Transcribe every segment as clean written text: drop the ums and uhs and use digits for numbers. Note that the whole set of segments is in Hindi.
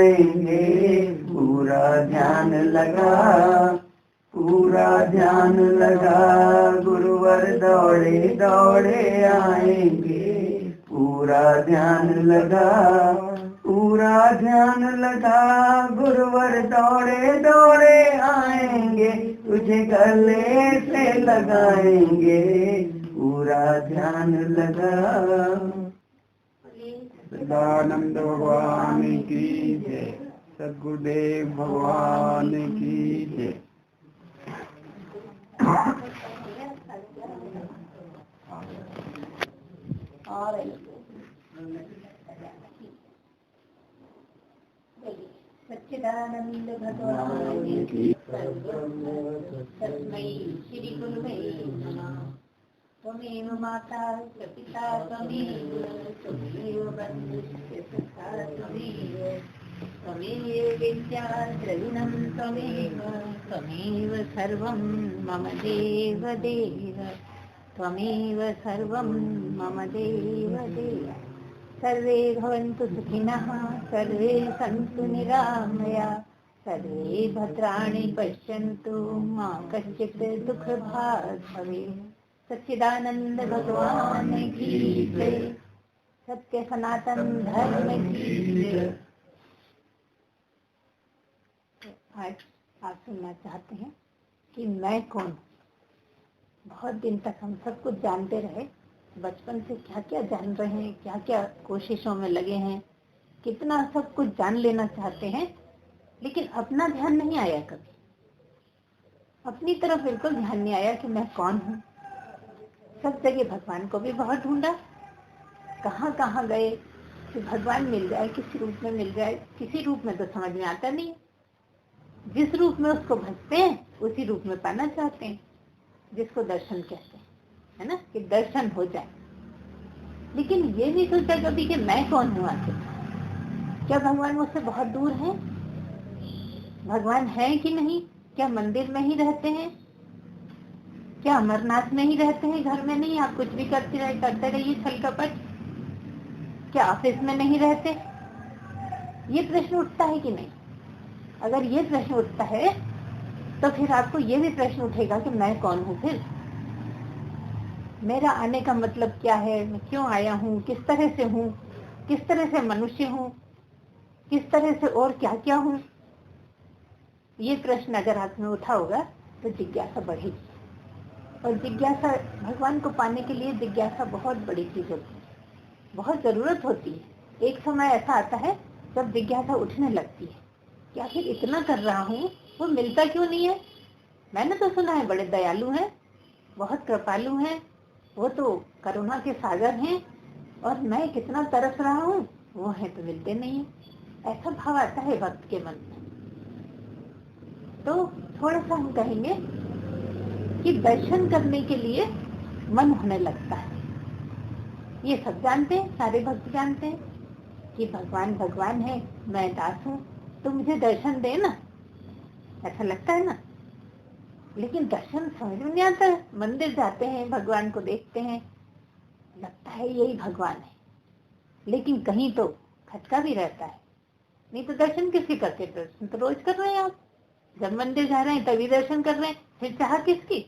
पूरा ध्यान लगा, पूरा ध्यान लगा, गुरुवर दौड़े दौड़े आएंगे। पूरा ध्यान लगा, पूरा ध्यान लगा, गुरुवर दौड़े दौड़े आएंगे, तुझे गले से लगाएंगे। पूरा ध्यान लगा। सदानंद भगवान की जय, सद्गुरुदेव भगवान की जय। सच्चिदानंद भगवान की तस्मै श्री गुरुवे नमः। त्वमेव माता च पिता त्वमेव बन्धुश्च सखा त्वमेव विद्या द्रविणं त्वमेव सर्वं मम देव देव, त्वमेव सर्वं मम देव देव। सर्वे भवन्तु सुखिनः, सर्वे सन्तु निरामया, सर्वे भद्राणि पश्यन्तु, मा कश्चित् दुःखभाग् भवेत्। सच्चिदानंद भगवान की जय, सत्य सनातन धर्म की जय। आज आप सुनना चाहते हैं कि मैं कौन। बहुत दिन तक हम सब कुछ जानते रहे, बचपन से क्या क्या जान रहे हैं, क्या क्या कोशिशों में लगे हैं, कितना सब कुछ जान लेना चाहते हैं, लेकिन अपना ध्यान नहीं आया कभी। अपनी तरफ बिल्कुल ध्यान नहीं आया कि मैं कौन हूँ। सब जगह भगवान को भी बहुत ढूंढा, कहाँ कहाँ गए कि भगवान मिल जाए, किसी रूप में मिल जाए। किसी रूप में तो समझ में आता नहीं, जिस रूप में उसको भजते हैं उसी रूप में पाना चाहते हैं, जिसको दर्शन कहते हैं, है ना, कि दर्शन हो जाए। लेकिन ये नहीं सोचा कभी कि मैं कौन हूँ आखिर। क्या भगवान मुझसे बहुत दूर है? भगवान है कि नहीं? क्या मंदिर में ही रहते हैं? क्या अमरनाथ में ही रहते हैं, घर में नहीं? आप कुछ भी करते रहिए छल कपट। क्या ऑफिस में नहीं रहते? ये प्रश्न उठता है कि नहीं? अगर ये प्रश्न उठता है तो फिर आपको ये भी प्रश्न उठेगा कि मैं कौन हूँ। फिर मेरा आने का मतलब क्या है, मैं क्यों आया हूँ, किस तरह से हूँ, किस तरह से मनुष्य हूँ, किस तरह से और क्या क्या हूँ। ये प्रश्न अगर आप में उठा होगा तो जिज्ञासा बढ़ेगी। और जिज्ञासा, भगवान को पाने के लिए जिज्ञासा बहुत बड़ी चीज होती है, बहुत जरूरत होती है। एक समय ऐसा आता है जब जिज्ञासा उठने लगती है कि आखिर इतना कर रहा हूँ, वो मिलता क्यों नहीं है। मैंने तो सुना है बड़े दयालु हैं, बहुत कृपालु हैं, वो तो करुणा के सागर हैं, और मैं कितना तरस रहा हूँ, वो है तो मिलते नहीं है। ऐसा भाव आता है भक्त के मन में। तो थोड़ा सा हम कहेंगे कि दर्शन करने के लिए मन होने लगता है। ये सब जानते हैं, सारे भक्त जानते हैं कि भगवान भगवान है, मैं दास हूँ, तो मुझे दर्शन दे ना, ऐसा लगता है ना। लेकिन दर्शन समझ में नहीं आता। मंदिर जाते हैं, भगवान को देखते हैं, लगता है यही भगवान है, लेकिन कहीं तो खटका भी रहता है। नहीं तो दर्शन किसके करते? दर्शन तो रोज कर रहे हैं आप। जब मंदिर जा रहे हैं तभी दर्शन कर रहे हैं, फिर चाह किसकी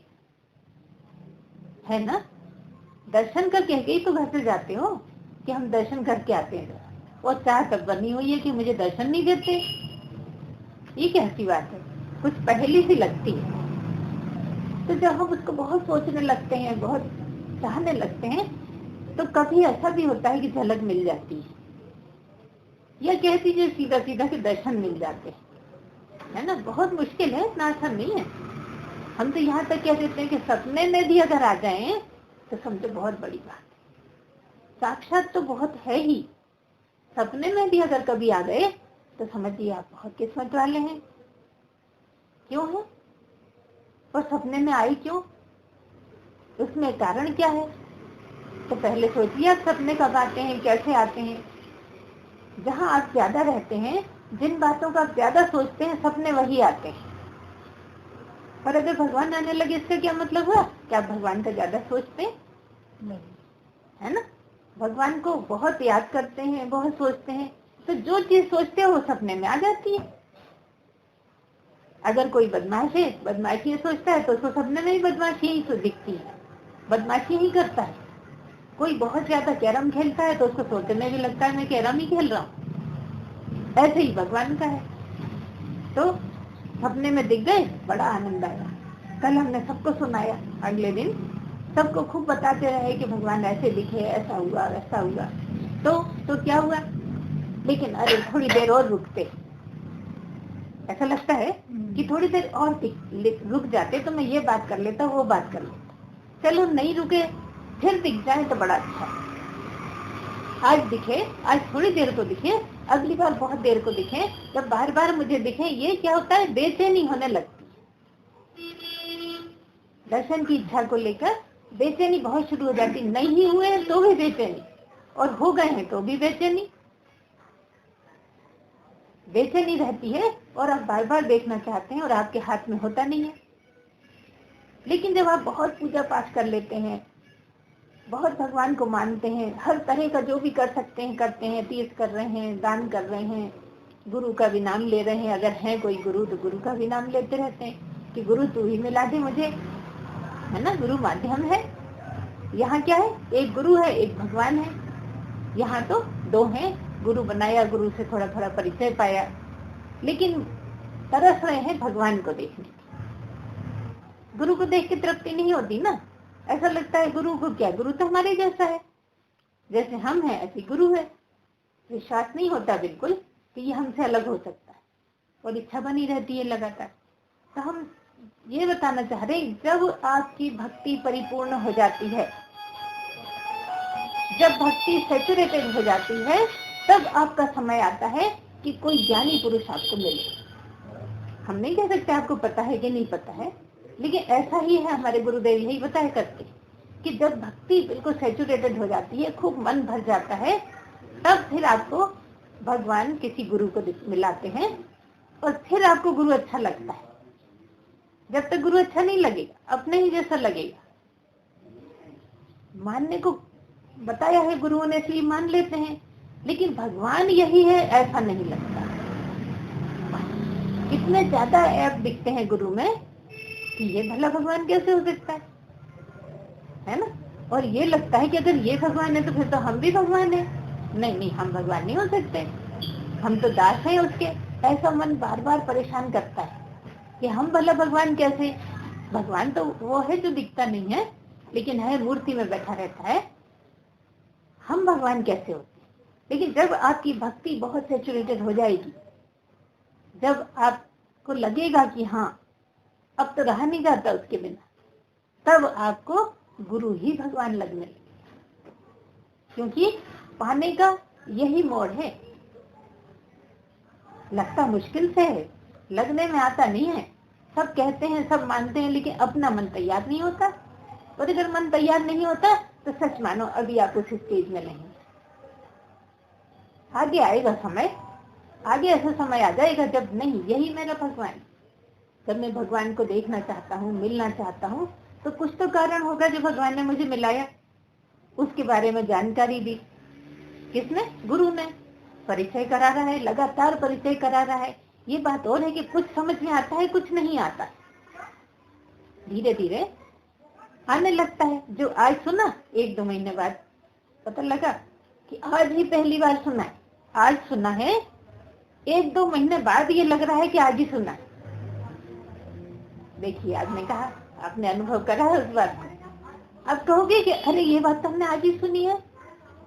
है ना। दर्शन करके ही तो घर से जाते हो कि हम दर्शन करके आते हैं, और चाह तब बनी हुई है कि मुझे दर्शन नहीं देते। ये कैसी बात है, कुछ पहली सी लगती है। तो जब हम उसको बहुत सोचने लगते हैं, बहुत चाहने लगते हैं, तो कभी ऐसा भी होता है कि झलक मिल जाती है, या कह दीजिए सीधा सीधा कि दर्शन मिल जाते हैं, है ना। बहुत मुश्किल है, इतना आसान नहीं है। हम तो यहाँ तक कह देते हैं कि सपने में भी अगर आ जाएं तो समझो बहुत बड़ी बात है। साक्षात तो बहुत है ही, सपने में भी अगर कभी आ गए तो समझिए आप बहुत किस्मत वाले हैं। क्यों है? और सपने में आई क्यों, उसमें कारण क्या है? तो पहले सोचिए आप सपने कब आते हैं, कैसे आते हैं। जहाँ आप ज्यादा रहते हैं, जिन बातों का आप ज्यादा सोचते हैं, सपने वही आते हैं। पर अगर भगवान आने लगे, इसका क्या मतलब हुआ? क्या आप भगवान का ज्यादा सोचते नहीं, है ना। भगवान को बहुत याद करते हैं, बहुत सोचते हैं, तो जो चीज सोचते हो वो सपने में आ जाती है। अगर कोई बदमाश है, बदमाशी सोचता है तो उसको सपने में ही बदमाशी ही तो दिखती है, बदमाशी ही करता है। कोई बहुत ज्यादा कैरम खेलता है तो उसको सोचने में भी लगता है मैं कैरम ही खेल रहा हूँ। ऐसे ही भगवान का है। तो सपने में दिख गए, बड़ा आनंद आया। कल हमने सबको सुनाया, अगले दिन सबको खूब बताते रहे कि भगवान ऐसे दिखे, ऐसा हुआ वैसा हुआ। तो क्या हुआ, लेकिन अरे थोड़ी देर और रुकते, ऐसा लगता है कि थोड़ी देर और रुक जाते तो मैं ये बात कर लेता, वो बात कर लेता। चलो नहीं रुके, फिर दिख जाए तो बड़ा अच्छा। आज दिखे, आज थोड़ी देर को दिखे, अगली बार बहुत देर को दिखे। जब बार बार मुझे दिखे, ये क्या होता है, बेचैनी होने लगती है। दर्शन की इच्छा को लेकर बेचैनी बहुत शुरू हो जाती। नहीं हुए हैं तो भी बेचैनी, और हो गए हैं तो भी बेचैनी रहती है। और आप बार बार देखना चाहते हैं और आपके हाथ में होता नहीं है। लेकिन जब आप बहुत पूजा पाठ कर लेते हैं, बहुत भगवान को मानते हैं, हर तरह का जो भी कर सकते हैं करते हैं, तीर्थ कर रहे हैं, दान कर रहे हैं, गुरु का भी नाम ले रहे हैं, अगर है कोई गुरु तो गुरु का भी नाम लेते रहते हैं कि गुरु तू ही मिला दे मुझे, है ना, गुरु माध्यम है। यहाँ क्या है, एक गुरु है, एक भगवान है। यहाँ तो दो हैं, गुरु बनाया, गुरु से थोड़ा थोड़ा परिचय पाया, लेकिन तरस रहे हैं भगवान को देखने की। गुरु को देख के तृप्ति नहीं होती ना, ऐसा लगता है गुरु को क्या, गुरु तो हमारे जैसा है, जैसे हम हैं ऐसे गुरु है। विश्वास नहीं होता बिल्कुल कि ये हमसे अलग हो सकता है, और इच्छा बनी रहती है लगातार। तो हम ये बताना चाह रहे हैं, जब आपकी भक्ति परिपूर्ण हो जाती है, जब भक्ति सैचुरेटेड हो जाती है, तब आपका समय आता है कि कोई ज्ञानी पुरुष आपको मिले। हम नहीं कह सकते आपको पता है कि नहीं पता है, लेकिन ऐसा ही है, हमारे गुरुदेव यही बताया करते कि जब भक्ति बिल्कुल सैचुरेटेड हो जाती है, खूब मन भर जाता है, तब फिर आपको भगवान किसी गुरु को मिलाते हैं, और फिर आपको गुरु अच्छा लगता है। जब तक गुरु अच्छा नहीं लगेगा, अपने ही जैसा लगेगा। मानने को बताया है गुरुओं ने, इसलिए मान लेते हैं, लेकिन भगवान यही है ऐसा नहीं लगता। कितने ज्यादा ऐप दिखते हैं गुरु में कि ये भला भगवान कैसे हो सकता है ना। और ये लगता है कि अगर ये भगवान है तो फिर तो हम भी भगवान है। नहीं, हम भगवान नहीं हो सकते, हम तो दास हैं उसके। ऐसा मन बार बार परेशान करता है कि हम भला भगवान कैसे। भगवान तो वो है जो दिखता नहीं है, लेकिन है, मूर्ति में बैठा रहता है। हम भगवान कैसे होते। लेकिन जब आपकी भक्ति बहुत सैचुरेटेड हो जाएगी, जब आपको लगेगा कि हाँ अब तो रहा नहीं जाता उसके बिना, तब आपको गुरु ही भगवान लगने लगेगा। क्योंकि पाने का यही मोड़ है। लगता मुश्किल से है, लगने में आता नहीं है। सब कहते हैं, सब मानते हैं, लेकिन अपना मन तैयार नहीं होता। और अगर मन तैयार नहीं होता तो सच मानो अभी आप उस स्टेज में नहीं। आगे आएगा समय, आगे ऐसा समय आ जाएगा जब नहीं, यही मेरा भगवान। जब मैं भगवान को देखना चाहता हूँ, मिलना चाहता हूँ, तो कुछ तो कारण होगा जो भगवान ने मुझे मिलाया। उसके बारे में जानकारी दी किसने, गुरु ने। परिचय करा रहा है, लगातार परिचय करा रहा है। ये बात और है कि कुछ समझ में आता है, कुछ नहीं आता, धीरे धीरे आने लगता है। जो आज सुना, 1-2 महीने बाद पता लगा कि आज ही पहली बार सुना है। आज सुना है, 1-2 महीने बाद ये लग रहा है कि आज ही सुना है। देखिए, आपने कहा, आपने अनुभव करा है उस बात को। अब कहोगे कि अरे ये बात तो हमने आज ही सुनी है,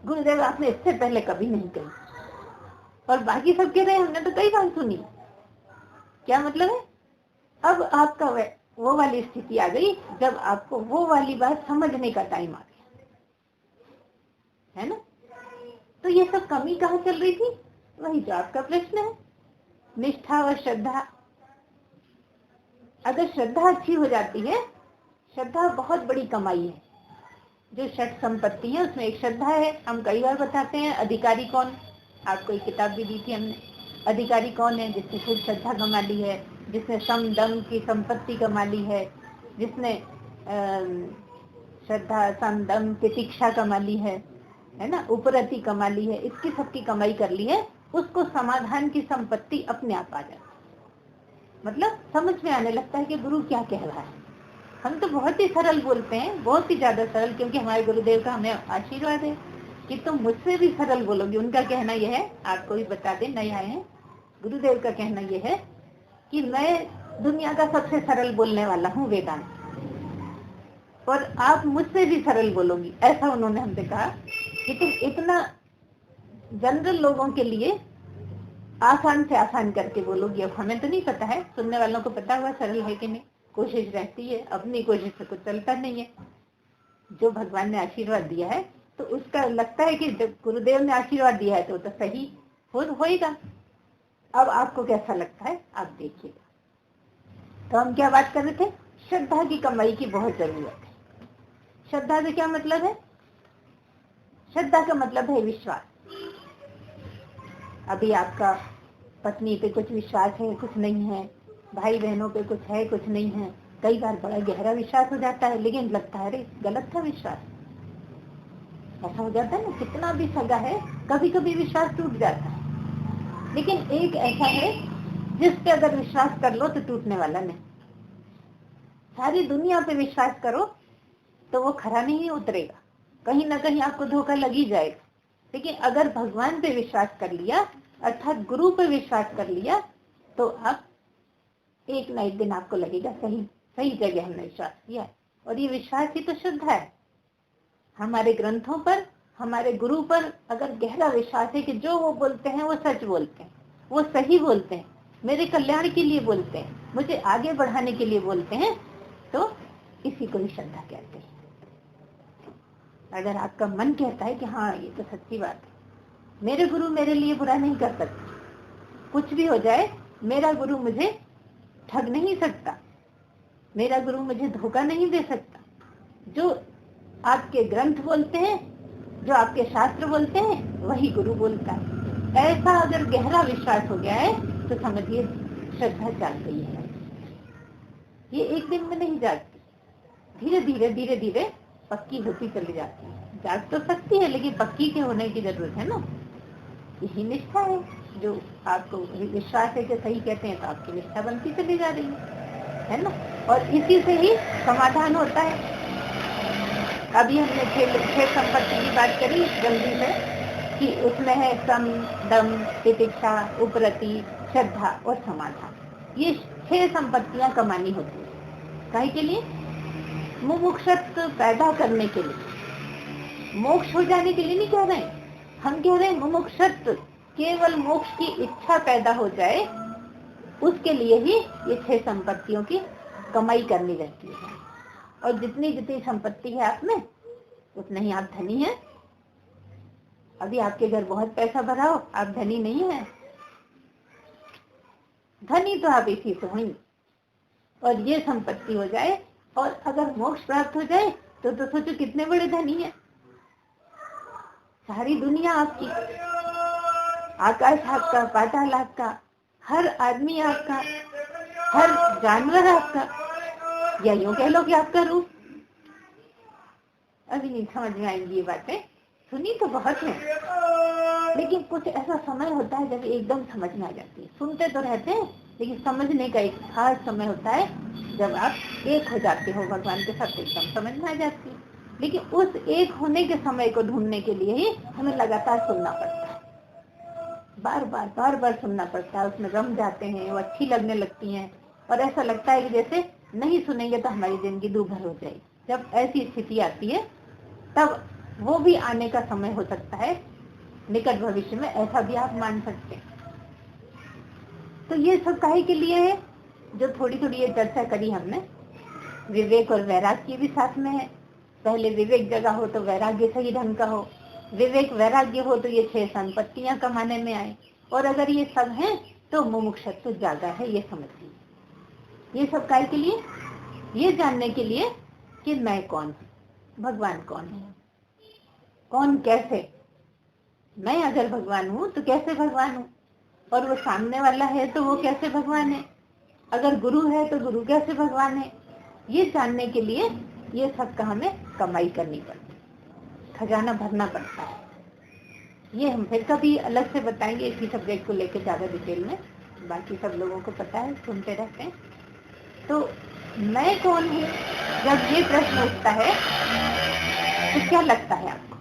गुरुदेव आपने इससे पहले कभी नहीं कही, और बाकी सब कह रहे हैं हमने तो कई बार सुनी। क्या मतलब है, अब आपका वो वाली स्थिति आ गई जब आपको वो वाली बात समझने का टाइम आ गया, है ना। तो ये सब कमी कहाँ चल रही थी, वही जो आपका प्रश्न है, निष्ठा और श्रद्धा। अगर श्रद्धा अच्छी हो जाती है, श्रद्धा बहुत बड़ी कमाई है। जो षट संपत्ति है उसमें एक श्रद्धा है। हम कई बार बताते हैं, अधिकारी कौन, आपको एक किताब भी दी थी हमने। अधिकारी कौन है, जिसने खुद श्रद्धा कमा ली है, जिसने सम दम की संपत्ति कमा ली है, जिसने श्रद्धा सम दम प्रतीक्षा कमा ली है ना, उपरति कमा ली है, इसकी सबकी कमाई कर ली है। उसको समाधान की संपत्ति अपने आप आ जाती, मतलब समझ में आने लगता है कि गुरु क्या कह रहा है। हम तो बहुत ही सरल बोलते हैं, बहुत ही ज्यादा सरल, क्योंकि हमारे गुरुदेव का हमें आशीर्वाद है कि तुम मुझसे भी सरल बोलोगे। उनका कहना यह है, आपको भी बता दें, नए आए हैं, गुरुदेव का कहना यह है कि मैं दुनिया का सबसे सरल बोलने वाला हूँ वेदांत, और आप मुझसे भी सरल बोलोगी। ऐसा उन्होंने हमसे कहा कि तुम इतना जनरल लोगों के लिए आसान से आसान करके बोलोगी। अब हमें तो नहीं पता है, सुनने वालों को पता हुआ सरल है कि नहीं, कोशिश रहती है, अपनी कोशिश से कुछ चलता नहीं है। जो भगवान ने आशीर्वाद दिया है तो उसका लगता है कि जब गुरुदेव ने आशीर्वाद दिया है तो सही होएगा। अब आपको कैसा लगता है आप देखिएगा। तो हम क्या बात कर रहे थे, श्रद्धा की कमाई की बहुत जरूरत है। श्रद्धा से क्या मतलब है, श्रद्धा का मतलब है विश्वास। अभी आपका पत्नी पे कुछ विश्वास है, कुछ नहीं है, भाई बहनों पे कुछ है, कुछ नहीं है। कई बार बड़ा गहरा विश्वास हो जाता है, लेकिन लगता है अरे गलत था विश्वास। ऐसा हो जाता है ना, कितना भी सगा है कभी कभी विश्वास टूट जाता है। लेकिन एक ऐसा है जिस पे अगर विश्वास कर लो तो टूटने वाला नहीं। सारी दुनिया पे विश्वास करो तो वो खरा नहीं उतरेगा, कहीं ना कहीं आपको धोखा लग ही जाएगा। लेकिन अगर भगवान पे विश्वास कर लिया, अर्थात गुरु पे विश्वास कर लिया, तो आप एक ना एक दिन आपको लगेगा सही सही जगह हमने विश्वास किया है। और ये विश्वास ही तो श्रद्धा है। हमारे ग्रंथों पर, हमारे गुरु पर अगर गहरा विश्वास है कि जो वो बोलते हैं वो सच बोलते हैं, वो सही बोलते हैं, मेरे कल्याण के लिए बोलते हैं, मुझे आगे बढ़ाने के लिए बोलते हैं, तो इसी को ही श्रद्धा कहते हैं। अगर आपका मन कहता है कि हाँ ये तो सच्ची बात है, मेरे गुरु मेरे लिए बुरा नहीं कर सकते, कुछ भी हो जाए मेरा गुरु मुझे ठग नहीं सकता, मेरा गुरु मुझे धोखा नहीं दे सकता, जो आपके ग्रंथ बोलते हैं, जो आपके शास्त्र बोलते हैं, वही गुरु बोलता है। ऐसा अगर गहरा विश्वास हो गया है तो समझिए श्रद्धा जाग गई है। ये एक दिन में नहीं जागती, धीरे धीरे धीरे धीरे पक्की होती चली जाती है। जाग तो सकती है लेकिन पक्की के होने की जरूरत है ना। यही निष्ठा है, जो आपको विश्वास है कि सही कहते हैं तो आपकी निष्ठा बनती चली जा रही है ना। और इसी से ही समाधान होता है। अभी हमने छह संपत्ति की बात करी जल्दी से, कि उसमें है सम, दम, तितिक्षा, उपरति, श्रद्धा और समाधान। ये 6 संपत्तियां कमानी होती है। काहे के लिए? मुमुक्षुत्व पैदा करने के लिए, मोक्ष हो जाने के लिए नहीं कह रहे हैं। हम कह रहे हैं मुमुक्षुत्व, केवल मोक्ष की इच्छा पैदा हो जाए, उसके लिए ही ये 6 संपत्तियों की कमाई करनी रहती है। और जितनी जितनी संपत्ति है आप में, उतना ही आप धनी हैं। अभी आपके घर बहुत पैसा भरा हो, आप धनी नहीं है। धनी तो आप इसी से हुई। और ये संपत्ति हो जाए और अगर मोक्ष प्राप्त हो जाए तो सोचो कितने बड़े धनी हैं। सारी दुनिया आपकी, आकाश आपका, पाताल आपका, हर आदमी आपका, हर जानवर आपका, या यूं कह लो कि आपका रूप। अभी नहीं समझ में आएंगी ये बातें, सुनी तो बहुत है, लेकिन कुछ ऐसा समय होता है जब एकदम समझ में आ जाती है। सुनते तो रहते हैं लेकिन समझने का एक खास समय होता है जब आप एक हो जाते हो भगवान के साथ, एकदम समझ में आ जाती है। लेकिन उस एक होने के समय को ढूंढने के लिए ही हमें लगातार सुनना पड़ता है, बार बार सुनना पड़ता है। उसमें रम जाते हैं, वो अच्छी लगने लगती हैं, और ऐसा लगता है कि जैसे नहीं सुनेंगे तो हमारी जिंदगी दूभर हो जाएगी। जब ऐसी स्थिति आती है तब वो भी आने का समय हो सकता है निकट भविष्य में, ऐसा भी आप मान सकते हैं। तो ये सब काहे के लिए है? जो थोड़ी थोड़ी ये चर्चा करी हमने, विवेक और वैराग्य भी साथ में है। पहले विवेक जगा हो तो वैराग्य सही ढंग का हो, विवेक वैराग्य हो तो ये 6 संपत्तियां कमाने में आए, और अगर ये सब है तो मुमुक्षुत्व जागा है, ये समझिए। ये सब काहे के लिए? ये जानने के लिए कि मैं कौन हूँ, भगवान कौन है, कौन कैसे। मैं अगर भगवान हूँ तो कैसे भगवान हूँ, और वो सामने वाला है तो वो कैसे भगवान है, अगर गुरु है तो गुरु कैसे भगवान है। ये जानने के लिए ये सब का हमें कमाई करनी पड़ती है, खजाना भरना पड़ता है। ये हम फिर कभी अलग से बताएंगे इसी सब्जेक्ट को लेकर ज़्यादा डिटेल में, बाकी सब लोगों को पता है, सुनते रहते हैं। तो मैं कौन हूँ, जब ये प्रश्न उठता है तो क्या लगता है आपको?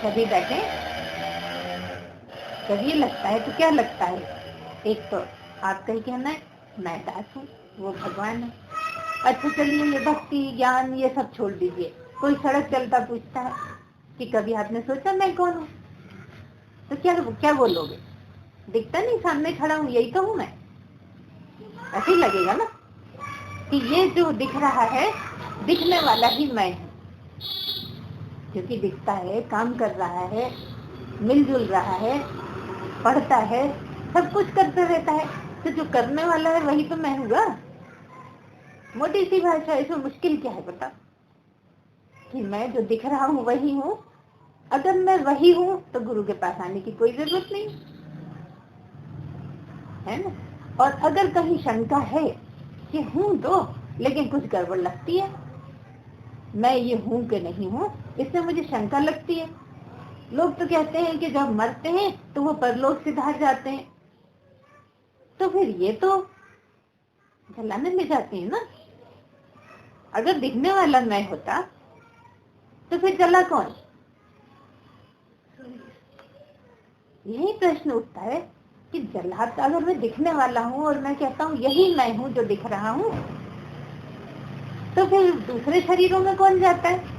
सभी बैठे, जब ये लगता है तो क्या लगता है? एक तो आपका ही कहना है मैं दास हूँ, वो भगवान है। अच्छा चलिए, ये भक्ति ज्ञान ये सब छोड़ दीजिए। कोई सड़क चलता पूछता है कि कभी आपने सोचा मैं कौन हूँ, तो क्या क्या बोलोगे? दिखता नहीं, सामने खड़ा हूँ, यही तो हूँ मैं। ऐसे ही लगेगा ना कि ये जो दिख रहा है दिखने वाला ही मैं हूँ, क्योंकि दिखता है, काम कर रहा है, मिलजुल रहा है, पढ़ता है, सब कुछ करता रहता है। तो जो करने वाला है वही तो मैं हूँगा। मोटी सी भाषा, इसमें मुश्किल क्या है बता, कि मैं जो दिख रहा हूँ वही हूँ। अगर मैं वही हूँ तो गुरु के पास आने की कोई जरूरत नहीं है ना। और अगर कहीं शंका है कि हूँ तो, लेकिन कुछ गड़बड़ लगती है, मैं ये हूँ कि नहीं हूँ, इससे मुझे शंका लगती है। लोग तो कहते हैं कि जब मरते हैं तो वो परलोक सिधार जाते हैं, तो फिर ये तो जलाने ले जाते हैं ना। अगर दिखने वाला मैं होता तो फिर जला कौन? यही प्रश्न उठता है कि जलाता अगर मैं दिखने वाला हूँ और मैं कहता हूँ यही मैं हूँ जो दिख रहा हूँ, तो फिर दूसरे शरीरों में कौन जाता है?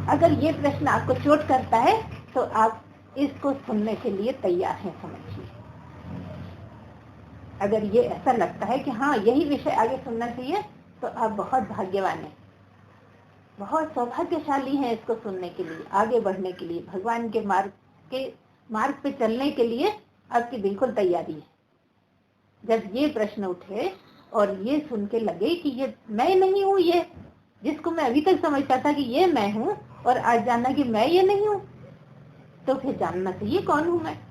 अगर ये प्रश्न आपको चोट करता है तो आप इसको सुनने के लिए तैयार हैं, समझिए। अगर ये ऐसा लगता है कि हाँ यही विषय आगे सुनना चाहिए, तो आप बहुत भाग्यवान हैं, बहुत सौभाग्यशाली हैं इसको सुनने के लिए, आगे बढ़ने के लिए, भगवान के मार्ग पे चलने के लिए आपकी बिल्कुल तैयारी है। जब ये प्रश्न उठे और ये सुन के लगे कि ये मैं नहीं हूँ, ये जिसको मैं अभी तक समझता था कि ये मैं हूँ, और आज जानना कि मैं ये नहीं हूँ, तो फिर जानना चाहिए कौन हूँ मैं।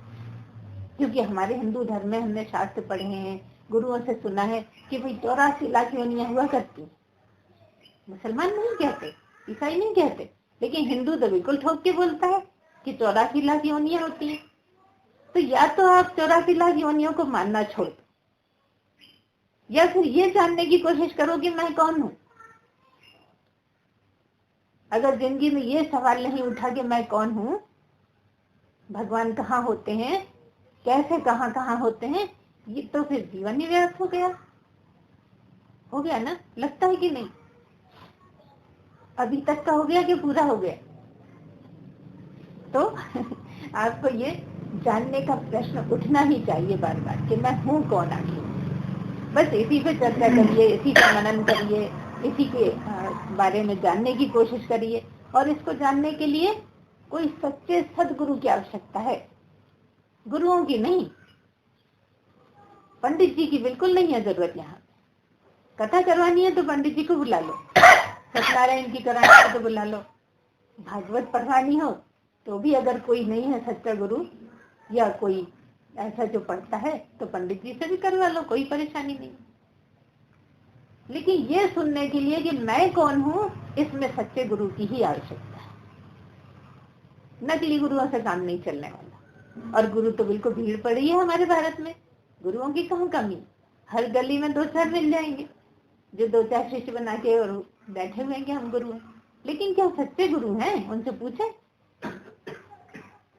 क्योंकि हमारे हिंदू धर्म में हमने शास्त्र पढ़े हैं, गुरुओं से सुना है कि भाई 84 लाख योनियां हुआ करती। मुसलमान नहीं कहते, ईसाई नहीं कहते, लेकिन हिंदू तो बिल्कुल ठोक के बोलता है कि 84 लाख योनियां होती है। तो या तो आप 84 लाख योनियों को मानना छोड़ दो, या फिर ये जानने की कोशिश करो कि मैं कौन हूँ। अगर जिंदगी में ये सवाल नहीं उठा कि मैं कौन हूँ, भगवान कहाँ होते हैं, कैसे कहाँ कहाँ होते हैं, ये तो फिर जीवन ही व्यर्थ हो गया ना। लगता है कि नहीं? अभी तक का हो गया कि पूरा हो गया? तो आपको ये जानने का प्रश्न उठना ही चाहिए बार बार कि मैं हूँ कौन आखिर। बस इसी पे चर्चा करिए, इसी का मनन करिए, इसी के बारे में जानने की कोशिश करिए। और इसको जानने के लिए कोई सच्चे सदगुरु की आवश्यकता है, गुरुओं की नहीं, पंडित जी की बिल्कुल नहीं है जरूरत। यहाँ कथा करवानी है तो पंडित जी को बुला लो, सत्यनारायण की करानी है तो बुला लो, भागवत पढ़वानी हो तो भी अगर कोई नहीं है सच्चा गुरु या कोई ऐसा जो पढ़ता है तो पंडित जी से भी करवा लो, कोई परेशानी नहीं। लेकिन ये सुनने के लिए कि मैं कौन हूँ, इसमें सच्चे गुरु की ही आवश्यकता है। नकली गुरुओं से काम नहीं चलने वाला। और गुरु तो बिल्कुल भीड़ पड़ी है हमारे भारत में, गुरुओं की कहाँ कमी। हर गली में 2-4 मिल जाएंगे जो 2-4 शिष्य बना के और बैठे हुए हैं कि हम गुरु हैं। लेकिन क्या सच्चे गुरु हैं? उनसे पूछे,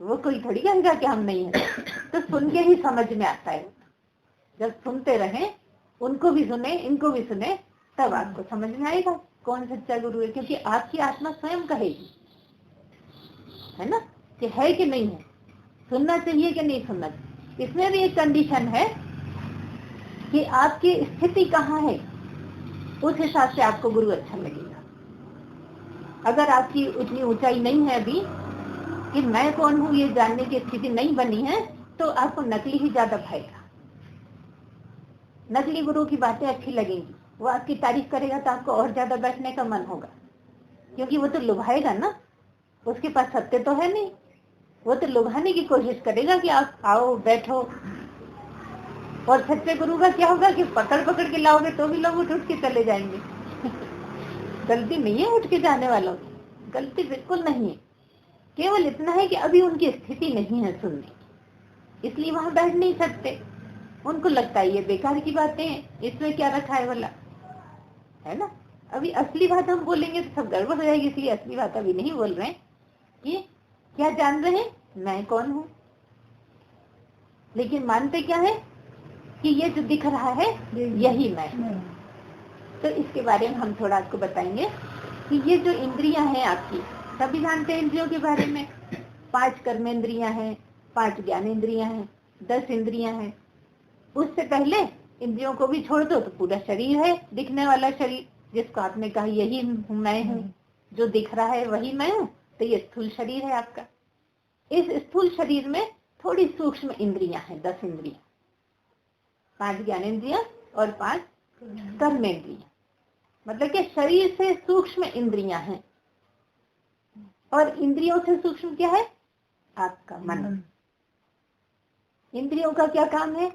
वो कोई थोड़ी कहेगा कि हम नहीं है। तो सुन के ही समझ में आता है। जब सुनते रहें, उनको भी सुने, इनको भी सुने, तब आपको समझ में आएगा कौन सच्चा गुरु है। क्योंकि आपकी आत्मा स्वयं कहेगी, है ना, कि है कि नहीं है, सुनना चाहिए कि नहीं सुनना चाहिए। इसमें भी एक कंडीशन है कि आपकी स्थिति कहाँ है, उस हिसाब से आपको गुरु अच्छा लगेगा। अगर आपकी उतनी ऊंचाई नहीं है अभी कि मैं कौन हूँ ये जानने की स्थिति नहीं बनी है, तो आपको नकली ही ज्यादा भाएगा। नकली गुरु की बातें अच्छी लगेंगी, वो आपकी तारीफ करेगा तो आपको और ज्यादा बैठने का मन होगा, क्योंकि वो तो लुभाएगा ना, उसके पास सत्य तो है नहीं, वो तो लुभाने की कोशिश करेगा कि आप आओ बैठो। और सच्चे गुरु का क्या होगा कि पकड़ पकड़ के लाओगे तो भी लोग उठ के चले जाएंगे। गलती नहीं है उठ के जाने वालों की, गलती बिल्कुल नहीं है। केवल इतना है कि अभी उनकी स्थिति नहीं है सुनने की, इसलिए वहां बैठ नहीं सकते। उनको लगता है ये बेकार की बातें हैं, इसमें क्या रखा है वाला, है ना। अभी असली बात हम बोलेंगे तो सब गड़बड़ हो जाएगी, इसलिए असली बात अभी नहीं बोल रहे हैं। कि क्या जान रहे हैं, मैं कौन हूँ, लेकिन मानते क्या है कि ये जो दिख रहा है यही मैं हूँ। तो इसके बारे में हम थोड़ा आपको बताएंगे कि ये जो इंद्रियां हैं आपकी, सभी जानते हैं इंद्रियों के बारे में। 5 कर्मेंद्रियां हैं, 5 ज्ञानेंद्रियां हैं, 10 इंद्रियां हैं। उससे पहले इंद्रियों को भी छोड़ दो तो पूरा शरीर है, दिखने वाला शरीर, जिसको आपने कहा यही मैं हूँ, जो दिख रहा है वही मैं हूँ। तो ये स्थूल शरीर है आपका। इस स्थूल शरीर में थोड़ी सूक्ष्म इंद्रियां हैं, 10 इंद्रियां, 5 ज्ञानेंद्रियां और 5 कर्मेंद्रियां। मतलब कि शरीर से सूक्ष्म इंद्रियां हैं, और इंद्रियों से सूक्ष्म क्या है, आपका मन। इंद्रियों का क्या काम है,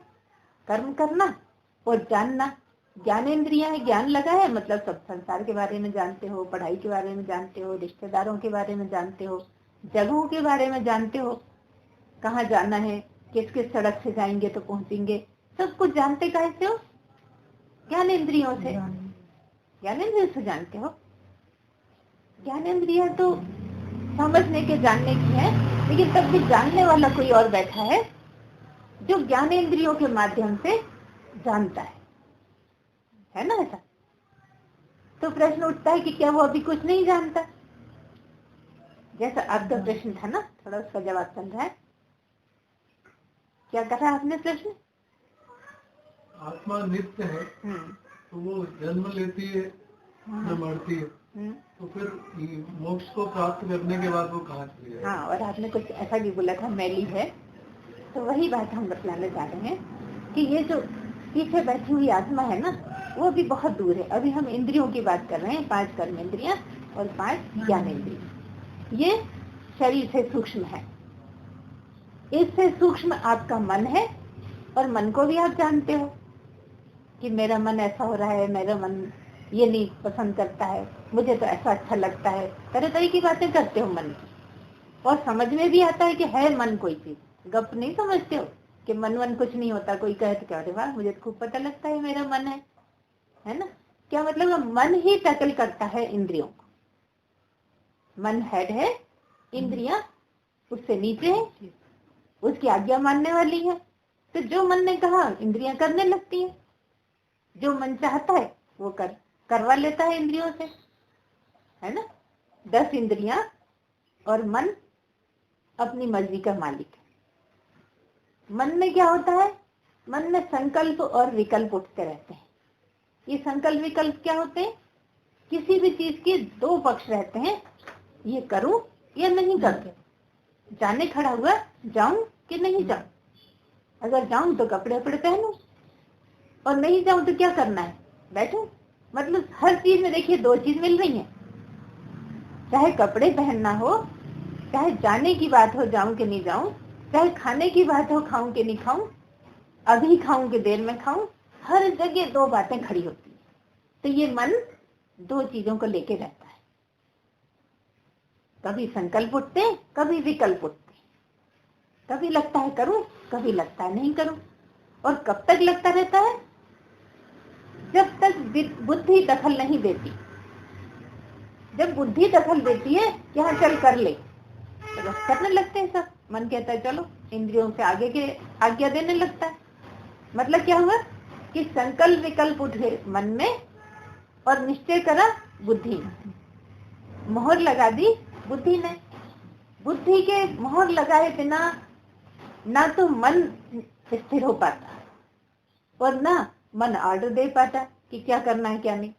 कर्म करना और जानना। ज्ञानेंद्रियां है, ज्ञान लगा है, मतलब सब संसार के बारे में जानते हो, पढ़ाई के बारे में जानते हो, रिश्तेदारों के बारे में जानते हो, जगहों के बारे में जानते हो, कहाँ जाना है, किस किस सड़क से जाएंगे तो पहुंचेंगे, सब कुछ जानते कैसे हो, ज्ञानेंद्रियों से। ज्ञानेंद्रियों से जानते हो। ज्ञानेंद्रियां तो समझने के जानने की है, लेकिन तब भी जानने वाला कोई और बैठा है जो ज्ञानेंद्रियों के माध्यम से जानता है ना ऐसा। तो प्रश्न उठता है कि क्या वो अभी कुछ नहीं जानता। जैसा आपका प्रश्न था ना, थोड़ा उसका जवाब चल रहा है। क्या कहा आपने प्रश्न? आत्मा नित्य है तो वो जन्म लेती है न मरती है, तो फिर मोक्ष को प्राप्त करने के बाद वो कहाँ चली जाएगी? हाँ, और आपने कुछ ऐसा भी बोला था मैली है, तो वही बात हम बतलाने जा रहे हैं कि ये जो पीछे बैठी हुई आत्मा है ना, वो भी बहुत दूर है। अभी हम इंद्रियों की बात कर रहे हैं, 5 कर्मेंद्रियां और 5 ज्ञानेंद्रियां। ये शरीर से सूक्ष्म है। इससे सूक्ष्म आपका मन है, और मन को भी आप जानते हो कि मेरा मन ऐसा हो रहा है, मेरा मन ये नहीं पसंद करता है, मुझे तो ऐसा अच्छा लगता है। तरह तरह की बातें करते हो मन की, और समझ में भी आता है कि है मन कोई चीज। गप नहीं समझते हो कि मन वन कुछ नहीं होता। कोई कहे तो क्या, अरे वाह, मुझे तो खूब पता लगता है मेरा मन है ना। क्या मतलब, मन ही टैकल करता है इंद्रियों को। मन हेड है, इंद्रियां उससे नीचे है, उसकी आज्ञा मानने वाली है। तो जो मन ने कहा इंद्रियां करने लगती है, जो मन चाहता है वो करवा लेता है इंद्रियों से, है ना। 10 इंद्रियां और मन अपनी मर्जी का मालिक है। मन में क्या होता है, मन में संकल्प और विकल्प उठते रहते हैं। ये संकल्प विकल्प क्या होते हैं, किसी भी चीज के 2 पक्ष रहते हैं, ये करूं या नहीं करूं, जाने खड़ा हुआ जाऊं कि नहीं जाऊं। अगर जाऊं तो कपड़े वपड़े पहनूं, और नहीं जाऊं तो क्या करना है, बैठूं। मतलब हर चीज में देखिए 2 चीज मिल रही हैं, चाहे कपड़े पहनना हो, चाहे जाने की बात हो जाऊं कि नहीं जाऊं, चाहे खाने की बात हो खाऊं कि नहीं खाऊं, अभी खाऊं कि देर में खाऊं, हर जगह 2 बातें खड़ी होती है। तो ये मन 2 चीजों को लेके रहता है। कभी संकल्प उठते, कभी विकल्प उठते, कभी लगता है करूं, कभी लगता है नहीं करूं। और कब तक लगता रहता है, जब तक बुद्धि दखल नहीं देती। जब बुद्धि दखल देती है यहाँ चल कर ले, तो बस करने लगते हैं सब। मन कहता है चलो, इंद्रियों से आगे के आज्ञा देने लगता है। मतलब क्या हुआ कि संकल्प विकल्प उठे मन में, और निश्चय करा बुद्धि ने, मोहर लगा दी बुद्धि ने। बुद्धि के मोहर लगाए बिना ना तो मन स्थिर हो पाता, और ना मन ऑर्डर दे पाता कि क्या करना है क्या नहीं।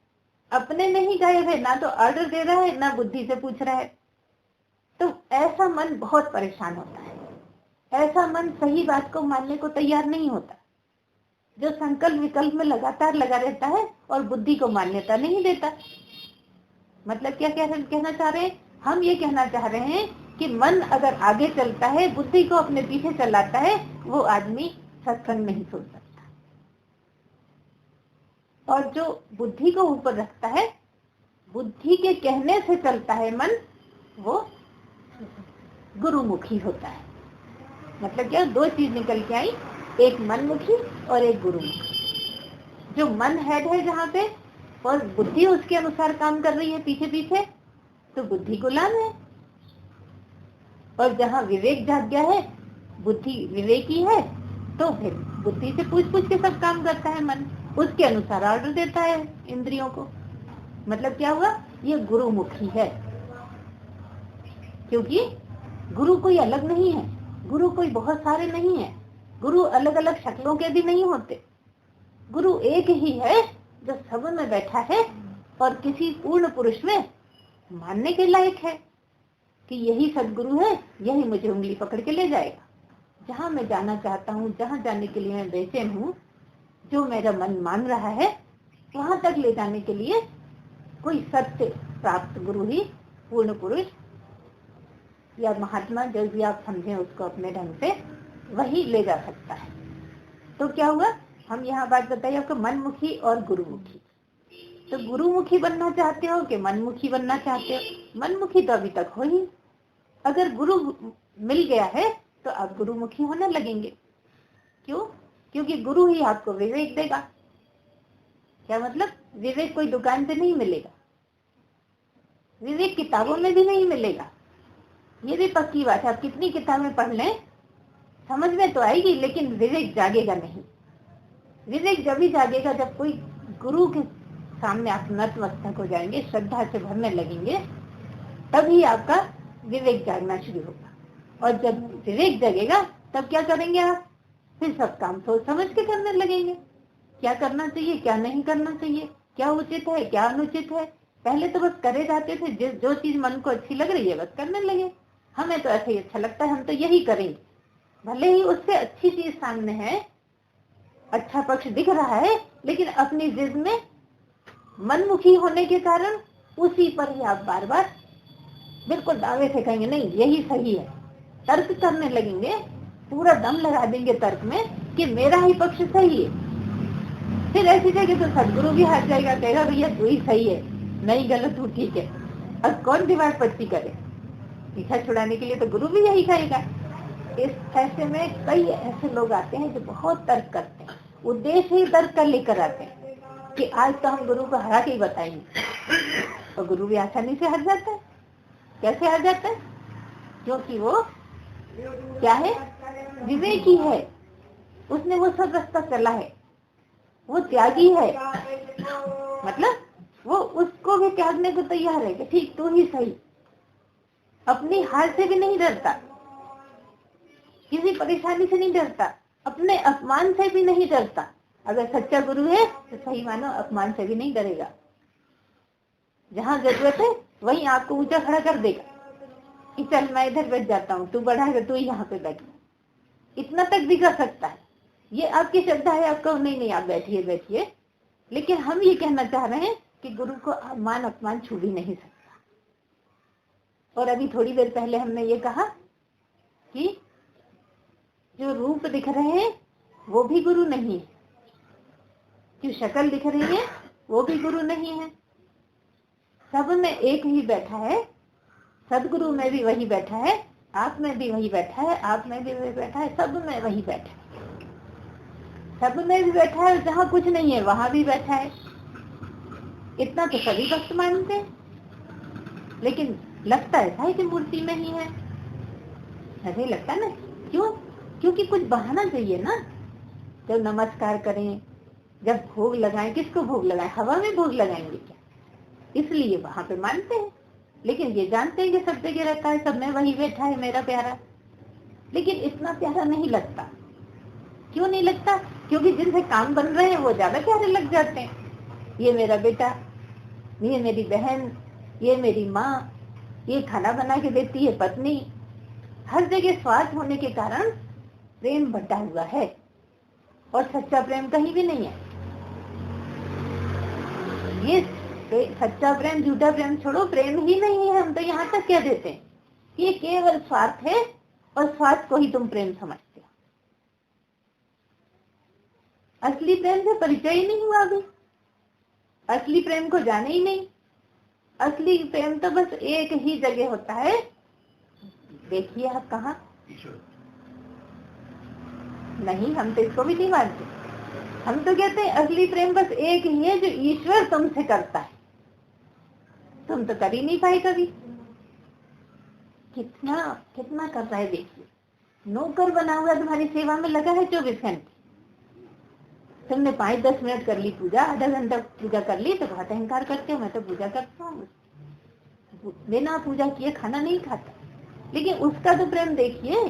अपने नहीं गायब है, ना तो ऑर्डर दे रहा है, ना बुद्धि से पूछ रहा है। तो ऐसा मन बहुत परेशान होता है। ऐसा मन सही बात को मानने को तैयार नहीं होता, जो संकल्प विकल्प में लगातार लगा रहता है और बुद्धि को मान्यता नहीं देता। मतलब क्या कहना चाह रहे हैं हम? ये कहना चाह रहे हैं कि मन अगर आगे चलता है, बुद्धि को अपने पीछे चलाता है, वो आदमी सत्संग नहीं सुन सकता। और जो बुद्धि को ऊपर रखता है, बुद्धि के कहने से चलता है मन, वो गुरुमुखी होता है। मतलब क्या, दो चीज निकल के आई, एक मनमुखी और एक गुरुमुखी। जो मन हेड है जहाँ पे, और बुद्धि उसके अनुसार काम कर रही है पीछे पीछे, तो बुद्धि गुलाम है। और जहाँ विवेक जाग गया है, बुद्धि विवेकी है, तो फिर बुद्धि से पूछ पूछ के सब काम करता है मन, उसके अनुसार ऑर्डर देता है इंद्रियों को। मतलब क्या हुआ, ये गुरुमुखी है। क्योंकि गुरु कोई अलग नहीं है, गुरु कोई बहुत सारे नहीं है, गुरु अलग अलग शक्लों के भी नहीं होते। गुरु एक ही है जो सब में बैठा है और किसी पूर्ण पुरुष में मानने के लायक है कि यही सदगुरु है, यही मुझे उंगली पकड़ के ले जाएगा जहाँ मैं जाना चाहता हूँ, जहाँ जाने के लिए मैं बेचैन हूँ, जो मेरा मन मान रहा है वहां तक ले जाने के लिए कोई सत्य प्राप्त गुरु ही पूर्ण पुरुष या महात्मा, जो भी आप समझें उसको अपने ढंग से, वही ले जा सकता है। तो क्या हुआ, हम यहाँ बात बताइए आपको मनमुखी और गुरुमुखी। तो गुरुमुखी बनना चाहते हो कि मनमुखी बनना चाहते हो? मनमुखी तो अभी तक हो ही। अगर गुरु मिल गया है तो आप गुरुमुखी होने लगेंगे। क्यों? क्योंकि गुरु ही आपको विवेक देगा। क्या मतलब? विवेक कोई दुकान से नहीं मिलेगा, विवेक किताबों में भी नहीं मिलेगा। ये भी पक्की बात है, आप कितनी किताबें पढ़ लें समझ में तो आएगी, लेकिन विवेक जागेगा नहीं। विवेक जब ही जागेगा जब कोई गुरु के सामने आप नतमस्तक हो जाएंगे, श्रद्धा से भरने लगेंगे, तभी आपका विवेक जागना शुरू होगा। और जब विवेक जगेगा तब क्या करेंगे आप? फिर सब काम सोच समझ के करने लगेंगे। क्या करना चाहिए, क्या नहीं करना चाहिए, क्या उचित है, क्या अनुचित है। पहले तो बस करे जाते थे, जो चीज मन को अच्छी लग रही है बस करने लगे। हमें तो ऐसे ही अच्छा लगता है, हम तो यही करेंगे, भले ही उससे अच्छी चीज सामने है, अच्छा पक्ष दिख रहा है, लेकिन अपनी जिद में मनमुखी होने के कारण उसी पर ही आप बार बार बिल्कुल दावे से कहेंगे नहीं यही सही है। तर्क करने लगेंगे, पूरा दम लगा देंगे तर्क में कि मेरा ही पक्ष सही है। फिर ऐसी जगह तो सदगुरु भी हार जाएगा, कहेगा भैया तू ही सही है, नहीं गलत हूँ, ठीक है। अब कौन दीवार पट्टी करे? पीछा छुड़ाने के लिए तो गुरु भी यही कहेगा। इस ऐसे में कई ऐसे लोग आते हैं जो बहुत तर्क करते हैं, उद्देश्य ही तर्क कर लेकर आते हैं कि आज तो हम गुरु को हरा के ही बताएंगे। तो गुरु भी आसानी से हार जाता है। कैसे हार जाता है? क्योंकि वो क्या है, विवेकी है, उसने वो सब रास्ता चला है, वो त्यागी है। मतलब वो उसको भी त्यागने को तैयार है कि ठीक तू ही सही। अपनी हार से भी नहीं डरता, किसी परेशानी से नहीं डरता, अपने अपमान से भी नहीं डरता। अगर सच्चा गुरु है तो सही मानो अपमान से भी नहीं डरेगा। जहाँ जरूरत है वहीं आपको ऊंचा खड़ा कर देगा कि चल मैं इधर बैठ जाता हूँ, तू बढ़ा है तो यहाँ पे बैठ। इतना तक भी कर सकता है। ये आपकी श्रद्धा है, आपका नहीं आप बैठिए बैठिए। लेकिन हम ये कहना चाह रहे हैं कि गुरु को मान अपमान छू भी नहीं सकता। और अभी थोड़ी देर पहले हमने ये कहा कि जो रूप दिख रहे हैं वो भी गुरु नहीं है, जो शक्ल दिख रही है वो भी गुरु नहीं है। सब में एक ही बैठा है, सदगुरु में भी वही बैठा है, आप में भी वही बैठा है, आप में भी वही बैठा है, सब में वही बैठा है। सब में भी बैठा है, जहाँ कुछ नहीं है वहां भी बैठा है। इतना तो सभी भक्त मानते हैं, लेकिन लगता ऐसा है कि मूर्ति में ही है, ऐसा ही लगता ना। क्यों? क्योंकि कुछ बहाना चाहिए ना। जब नमस्कार करें, जब भोग लगाएं, किसको भोग लगाएं? हवा में भोग लगाएंगे क्या? इसलिए वहां पे मानते हैं। लेकिन ये जानते हैं कि सब जगह रहता है, सब में वही बैठा है मेरा प्यारा। लेकिन इतना प्यारा नहीं लगता। क्यों नहीं लगता? क्योंकि जिनसे काम बन रहे हैं वो ज्यादा प्यारे लग जाते हैं। ये मेरा बेटा, ये मेरी बहन, ये मेरी माँ, ये खाना बना के देती है पत्नी। हर जगह स्वार्थ होने के कारण प्रेम बटा हुआ है, और सच्चा प्रेम कहीं भी नहीं है। ये सच्चा प्रेम, झूठा प्रेम छोड़ो, प्रेम ही नहीं है। हम तो यहाँ तक कह देते हैं कि ये केवल स्वार्थ है, और स्वार्थ को ही तुम प्रेम समझते हो। असली प्रेम से परिचय ही नहीं हुआ अभी, असली प्रेम को जाने ही नहीं। असली प्रेम तो बस एक ही जगह होता है, देखिए आप कहाँ। नहीं, हम तो इसको भी नहीं मानते। हम तो कहते हैं असली प्रेम बस एक ही है जो ईश्वर तुमसे करता है, तुम तो कर ही नहीं पाए कभी। कितना कितना कर रहा है देखिए, नौकर बना हुआ तुम्हारी सेवा में लगा है 24 घंटे। तुमने 5-10 मिनट कर ली पूजा, आधा घंटा पूजा कर ली तो बहुत अहंकार करते हो, मैं तो पूजा करता हूँ, बिना पूजा किए खाना नहीं खाता। लेकिन उसका तो प्रेम देखिए,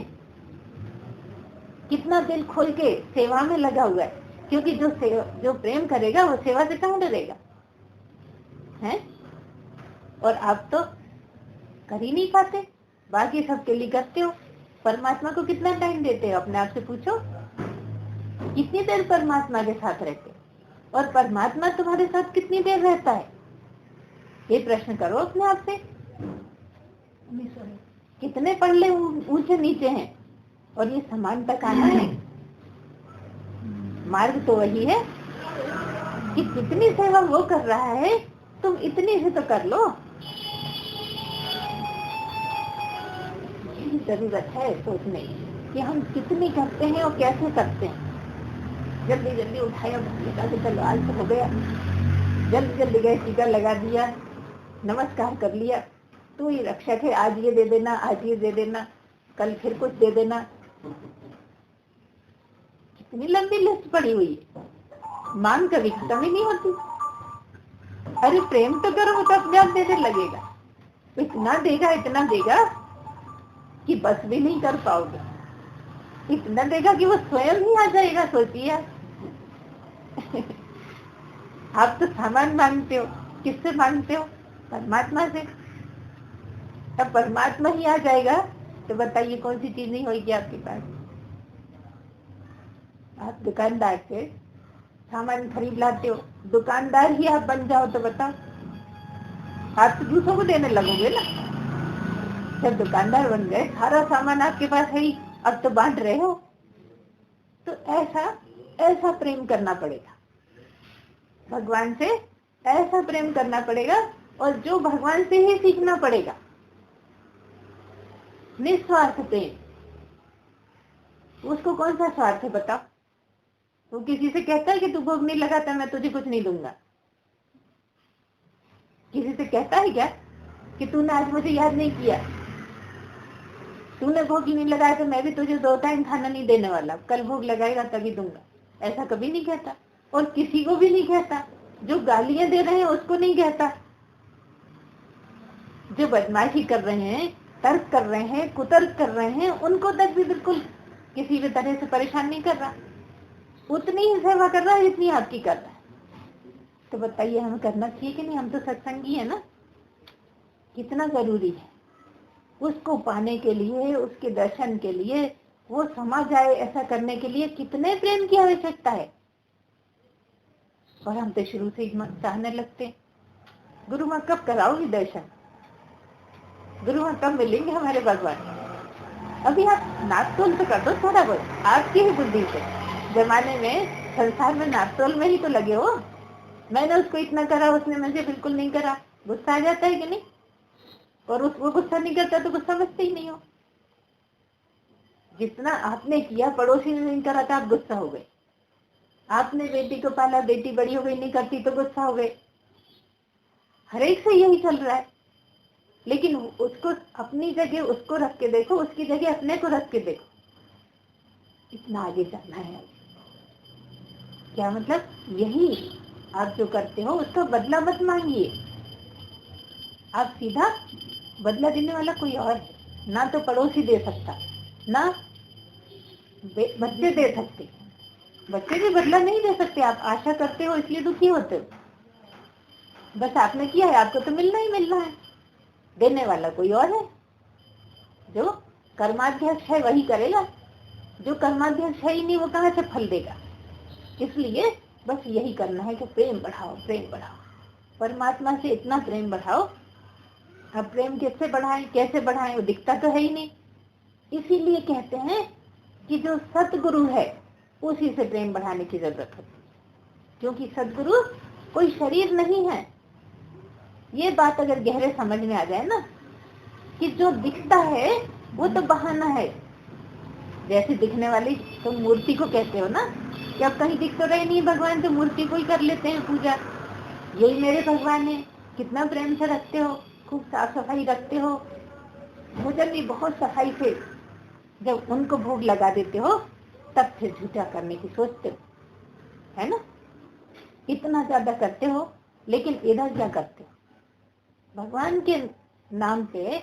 कितना दिल खोल के सेवा में लगा हुआ है। क्योंकि जो प्रेम करेगा वो सेवा से कहाँ डरेगा, है? और आप तो कर ही नहीं पाते, बाकी सबके लिए करते हो। परमात्मा को कितना टाइम देते हो, अपने आप से पूछो। कितनी देर परमात्मा के साथ रहते हो, और परमात्मा तुम्हारे साथ कितनी देर रहता है, ये प्रश्न करो अपने आप से। कितने पढ़ले ऊंचे नीचे हैं, और ये समानता कहाँ है? मार्ग तो वही है कि कितनी सेवा वो कर रहा है, तुम इतनी से तो कर लो। यही जरूरत है सोचने कि हम कितनी करते हैं और कैसे करते हैं। जल्दी जल्दी उठाया, लगा के चलो आज तो हो गया, जल्दी जल्दी गए, टीका लगा दिया, नमस्कार कर लिया, तू ही रक्षक है, आज ये दे देना, आज ये दे देना, कल फिर कुछ दे देना। कितनी लंबी लिस्ट पड़ी हुई है, मांग कभी खत्म ही नहीं होती। अरे प्रेम तो करो, वो तो अपने आप देने लगेगा, इतना देगा कि बस भी नहीं कर पाओगे, इतना देगा कि वो स्वयं ही आ जाएगा। सोचिए आप तो सामान मांगते हो, किससे मांगते हो? परमात्मा से। अब परमात्मा ही आ जाएगा तो बताइए कौन सी चीज नहीं होगी आपके पास। आप दुकानदार से सामान खरीद लाते हो, दुकानदार ही आप बन जाओ तो बताओ, आप तो दूसरों को देने लगोगे ना। जब दुकानदार बन गए, सारा सामान आपके पास है ही, अब तो बांट रहे हो। तो ऐसा प्रेम करना पड़ेगा भगवान से, ऐसा प्रेम करना पड़ेगा, और जो भगवान से ही सीखना पड़ेगा, निस्वार्थ प्रेम। उसको कौन सा स्वार्थ है बताओ? वो किसी से कहता है कि तू भोग नहीं लगाता, मैं तुझे कुछ नहीं दूंगा? किसी से कहता है क्या कि तूने आज मुझे याद नहीं किया, तूने भोग नहीं लगाया तो मैं भी तुझे 2 टाइम खाना नहीं देने वाला, कल भोग लगाएगा तभी दूंगा? ऐसा कभी नहीं कहता, और किसी को भी नहीं कहता। जो गालियां दे रहे हैं उसको नहीं कहता, जो बदमाशी कर रहे हैं, तर्क कर रहे हैं, कुतर्क कर रहे हैं, उनको तक भी बिल्कुल किसी भी तरह से परेशान नहीं कर रहा। उतनी ही सेवा कर रहा है जितनी आपकी कर रहा है। तो बताइए हमें करना चाहिए कि नहीं? हम तो सत्संगी है ना। कितना जरूरी है उसको पाने के लिए, उसके दर्शन के लिए, वो समझ आए ऐसा करने के लिए कितने प्रेम की आवश्यकता है। और हम तो शुरू से ही चाहने लगते हैं, गुरु माँ कब कराओगी दर्शन, गुरु माँ कब मिलेंगे हमारे भगवान। अभी आप नापतोल तो कर दो थोड़ा बहुत, आपकी ही बुद्धि से। जमाने में, संसार में नापतोल में ही तो लगे हो। मैंने उसको इतना करा, उसने मुझे बिल्कुल नहीं करा, गुस्सा आ जाता है कि नहीं? और उसको गुस्सा नहीं करता तो गुस्सा समझते ही नहीं हो। जितना आपने किया, पड़ोसी ने नहीं करा था, आप गुस्सा हो गए। आपने बेटी को पाला, बेटी बड़ी हो गई, नहीं करती तो गुस्सा हो गए। हर एक से यही चल रहा है। लेकिन उसको अपनी जगह उसको रख के देखो, उसकी जगह अपने को रख के देखो, इतना आगे जाना है। क्या मतलब? यही आप जो करते हो उसका बदला मत मांगिए। आप सीधा बदला देने वाला कोई और है, ना तो पड़ोसी दे सकता, ना बच्चे दे सकते। बच्चे भी बदला नहीं दे सकते। आप आशा करते हो इसलिए दुखी होते हो। बस आपने किया है, आपको तो मिलना ही मिलना है। देने वाला कोई और है। जो कर्माध्यक्ष है वही करेगा, जो कर्माध्यक्ष है ही नहीं वो कहाँ से फल देगा। इसलिए बस यही करना है कि प्रेम बढ़ाओ, प्रेम बढ़ाओ, परमात्मा से इतना प्रेम बढ़ाओ। अब प्रेम किससे बढ़ाएं, कैसे बढ़ाएं, वो दिखता तो है ही नहीं। इसीलिए कहते हैं कि जो सतगुरु है उसी से प्रेम बढ़ाने की जरूरत है, क्योंकि सतगुरु कोई शरीर नहीं है। ये बात अगर गहरे समझ में आ जाए ना, कि जो दिखता है वो तो बहाना है। जैसे दिखने वाली तो मूर्ति को कहते हो ना कि अब कहीं दिख तो रहे नहीं भगवान, तो मूर्ति को ही कर लेते हैं पूजा। यही मेरे भगवान है, कितना प्रेम से रखते हो, खूब साफ सफाई रखते हो, भोजन भी बहुत सफाई से जब उनको भोग लगा देते हो तब फिर झूठा करने की सोचते हो, है ना। इतना ज्यादा करते हो, लेकिन इधर क्या करते हो भगवान के नाम पे?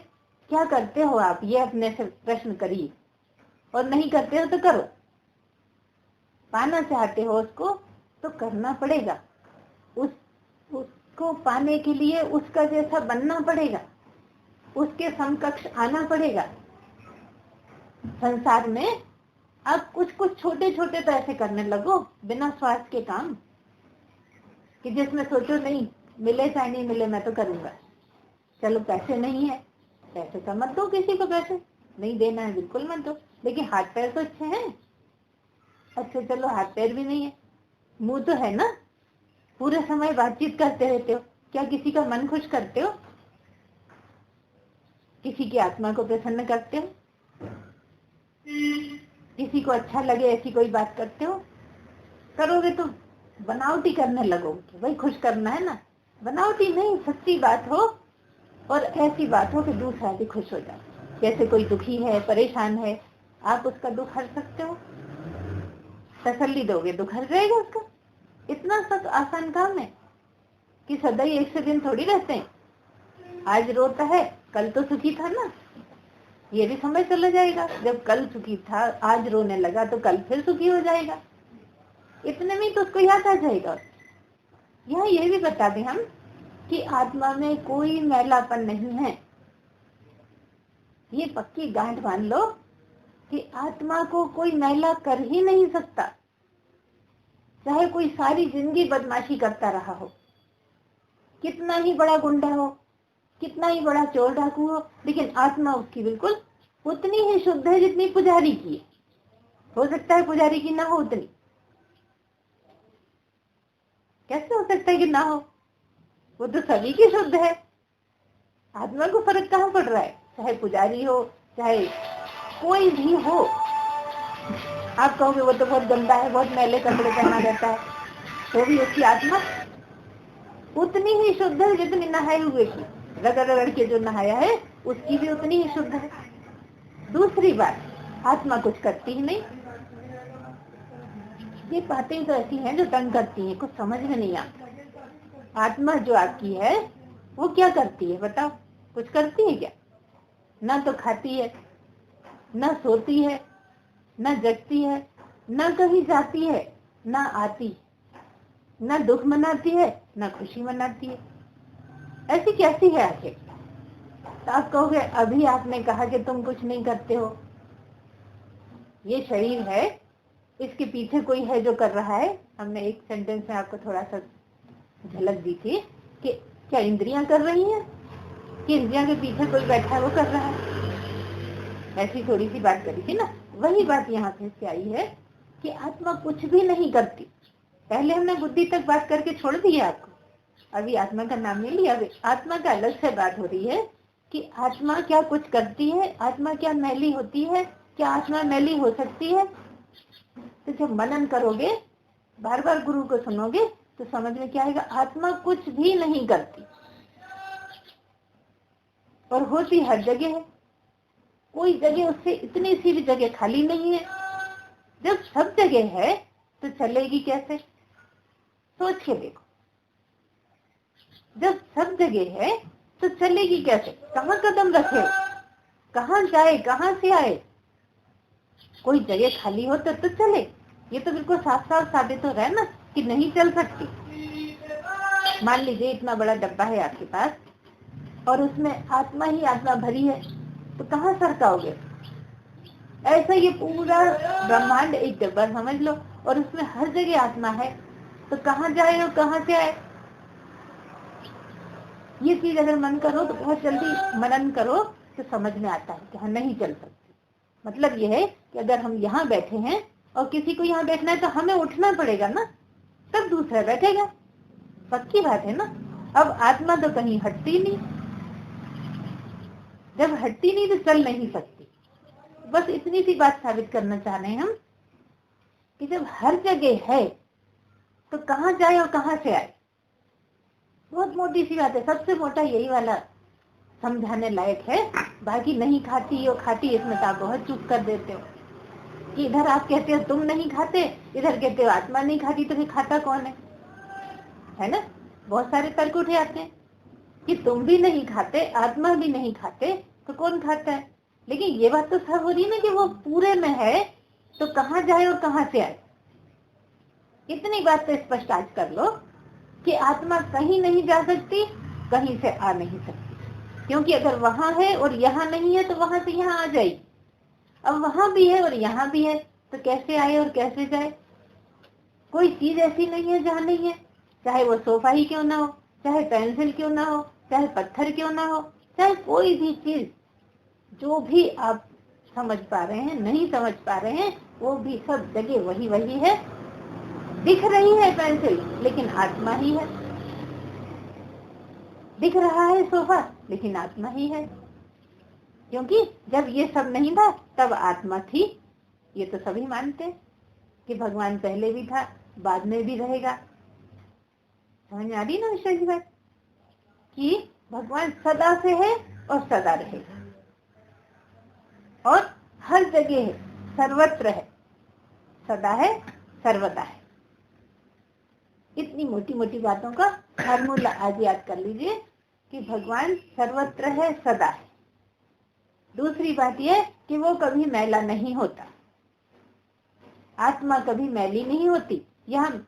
क्या करते हो आप, ये अपने से प्रश्न करिए। और नहीं करते हो तो करो, पाना चाहते हो उसको तो करना पड़ेगा, उसको पाने के लिए उसका जैसा बनना पड़ेगा, उसके समकक्ष आना पड़ेगा। संसार में अब कुछ कुछ छोटे छोटे तो ऐसे करने लगो बिना स्वार्थ के काम, कि जिसमें सोचो नहीं मिले चाहे नहीं मिले मैं तो करूंगा। चलो पैसे नहीं है, पैसे का मत दो, किसी को पैसे नहीं देना है बिल्कुल मत दो, लेकिन हाथ पैर तो अच्छे हैं। अच्छा चलो हाथ पैर भी नहीं है, मुंह तो है ना, पूरे समय बातचीत करते रहते हो, क्या किसी का मन खुश करते हो? किसी की आत्मा को प्रसन्न करते हो? किसी को अच्छा लगे ऐसी कोई बात करते हो? करोगे तो बनावटी करने लगोगे, भाई खुश करना है ना। बनावटी नहीं, सच्ची बात हो और ऐसी बात हो कि दूसरा भी खुश हो जाए। जैसे कोई दुखी है, परेशान है, आप उसका दुख हर सकते हो, तसल्ली दोगे, दुख हर जाएगा उसका। इतना सब आसान काम है कि सदैव एक से दिन थोड़ी रहते हैं। आज रोता है कल तो सुखी था ना, ये भी समझ चला जाएगा। जब कल सुखी था आज रोने लगा तो कल फिर सुखी हो जाएगा। इतने में तो उसको याद आ जाएगा। यहाँ ये भी बता दें हम कि आत्मा में कोई मैलापन नहीं है। ये पक्की गांठ बांध लो कि आत्मा को कोई मैला कर ही नहीं सकता, चाहे कोई सारी जिंदगी बदमाशी करता रहा हो, कितना ही बड़ा गुंडा हो, कितना ही बड़ा चोर डाकू हो, लेकिन आत्मा उसकी बिल्कुल उतनी ही शुद्ध है जितनी पुजारी की है। हो सकता है पुजारी की ना हो उतनी, कैसे हो सकता है कि ना हो? वो तो सभी की शुद्ध है। आत्मा को फर्क कहाँ पड़ रहा है? चाहे पुजारी हो चाहे कोई भी हो। आप कहोगे वो तो बहुत गंदा है, बहुत मैले कपड़े पहना रहता है, तो भी उसकी आत्मा उतनी ही शुद्ध है जितनी नहाए हुए की। रगड़ रगड़ के जो नहाया है उसकी भी उतनी ही शुद्ध है। दूसरी बात, आत्मा कुछ करती ही नहीं। ये बातें तो ऐसी हैं जो तंग करती हैं, कुछ समझ में नहीं आता। आत्मा जो आपकी है वो क्या करती है बताओ? कुछ करती है क्या? ना तो खाती है, ना सोती है, ना जगती है, ना कहीं जाती है, ना आती, ना दुख मनाती है, ना खुशी मनाती है। ऐसी कैसी है आखिर? तो आप कहोगे अभी आपने कहा कि तुम कुछ नहीं करते हो। ये शरीर है, इसके पीछे कोई है जो कर रहा है। हमने एक सेंटेंस में आपको थोड़ा सा झलक दी थी कि क्या इंद्रियां कर रही हैं कि इंद्रियां के पीछे कोई बैठा है वो कर रहा है। ऐसी थोड़ी सी बात करी थी ना, वही बात यहाँ फिर से आई है कि आत्मा कुछ भी नहीं करती। पहले हमने बुद्धि तक बात करके छोड़ दी है आपको, अभी आत्मा का नाम नहीं लिया। आत्मा का अलग से बात हो रही है कि आत्मा क्या कुछ करती है, आत्मा क्या मैली होती है, क्या आत्मा मैली हो सकती है? तो जब मनन करोगे, बार बार गुरु को सुनोगे तो समझ में क्या आएगा? आत्मा कुछ भी नहीं करती और होती हर जगह है। कोई जगह उससे इतनी सी भी जगह खाली नहीं है। जब सब जगह है तो चलेगी कैसे? सोच के देखो, जब सब जगह है तो चलेगी कैसे? कहाँ कदम रखे, कहाँ जाए, कहाँ से आए? कोई जगह खाली हो तो चले। ये तो बिल्कुल साफ साफ साबित हो रहा है ना कि नहीं चल सकती। मान लीजिए इतना बड़ा डब्बा है आपके पास और उसमें आत्मा ही आत्मा भरी है, तो कहाँ सरकाओगे? ऐसा ये पूरा ब्रह्मांड एक डब्बा समझ लो और उसमें हर जगह आत्मा है, तो कहाँ जाए और कहाँ से आए? ये चीज अगर मन करो तो बहुत जल्दी मनन करो तो समझ में आता है कि हाँ नहीं चल सकती। मतलब ये है कि अगर हम यहाँ बैठे हैं और किसी को यहाँ बैठना है तो हमें उठना पड़ेगा ना, तब दूसरा बैठेगा। पक्की बात है ना। अब आत्मा तो कहीं हटती नहीं, जब हटती नहीं तो चल नहीं सकती। बस इतनी सी बात साबित करना चाह रहे हैं हम कि जब हर जगह है तो कहाँ जाए और कहाँ से आए। बहुत मोटी सी बात है, सबसे मोटा यही वाला समझाने लायक है। बाकी नहीं खाती और खाती, इसमें तो आप बहुत चूक कर देते हो कि इधर आप कहते हो तुम नहीं खाते, इधर कहते हो आत्मा नहीं खाती, तो फिर खाता कौन है ना। बहुत सारे तर्क उठे आते हैं कि तुम भी नहीं खाते, आत्मा भी नहीं खाते, तो कौन खाता है। लेकिन ये बात तो सब हो रही है ना कि वो पूरे में है तो कहाँ जाए और कहाँ से आए। इतनी बात तो स्पष्ट आज कर लो कि आत्मा कहीं नहीं जा सकती, कहीं से आ नहीं सकती, क्योंकि अगर वहां है और यहाँ नहीं है तो वहां से यहाँ आ जाएगी। अब वहां भी है और यहाँ भी है तो कैसे आए और कैसे जाए। कोई चीज ऐसी नहीं है जहाँ नहीं है, चाहे वो सोफा ही क्यों ना हो, चाहे पेंसिल क्यों ना हो, चाहे पत्थर क्यों ना हो, चाहे कोई भी चीज जो भी आप समझ पा रहे हैं, नहीं समझ पा रहे हैं, वो भी सब जगह वही वही है। दिख रही है पेंसिल लेकिन आत्मा ही है, दिख रहा है सोफा लेकिन आत्मा ही है, क्योंकि जब ये सब नहीं था तब आत्मा थी। ये तो सभी मानते हैं कि भगवान पहले भी था, बाद में भी रहेगा। समझ आ रही ना विषय की बात कि भगवान सदा से है और सदा रहेगा और हर जगह है, सर्वत्र है, सदा है, सर्वदा है। इतनी मोटी मोटी बातों का फार्मूला आज याद कर लीजिए कि भगवान सर्वत्र है, सदा है। दूसरी बात यह कि वो कभी मैला नहीं होता, आत्मा कभी मैली नहीं होती। यहाँ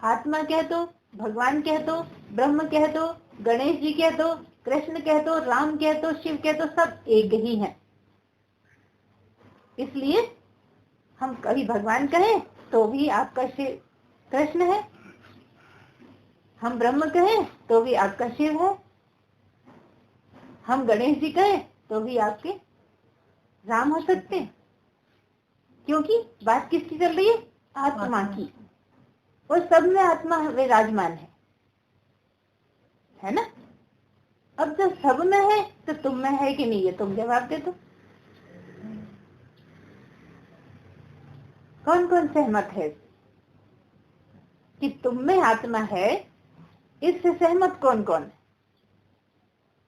आत्मा कह दो, भगवान कह दो, ब्रह्म कह दो, गणेश जी कह दो, कृष्ण कह दो, राम कह दो, शिव कह दो, सब एक ही है। इसलिए हम कभी भगवान कहें तो भी आपका शिव कृष्ण है, हम ब्रह्म कहें तो भी आपका शिव है, हम गणेश जी कहें तो भी आपके राम हो सकते हैं, क्योंकि बात किसकी चल रही है, आत्मा की। और सब में आत्मा विराजमान है ना। अब जब सब में है तो तुम में है कि नहीं, ये तुम जवाब दे दो। कौन कौन सहमत है कि तुम में आत्मा है? इससे सहमत कौन कौन है?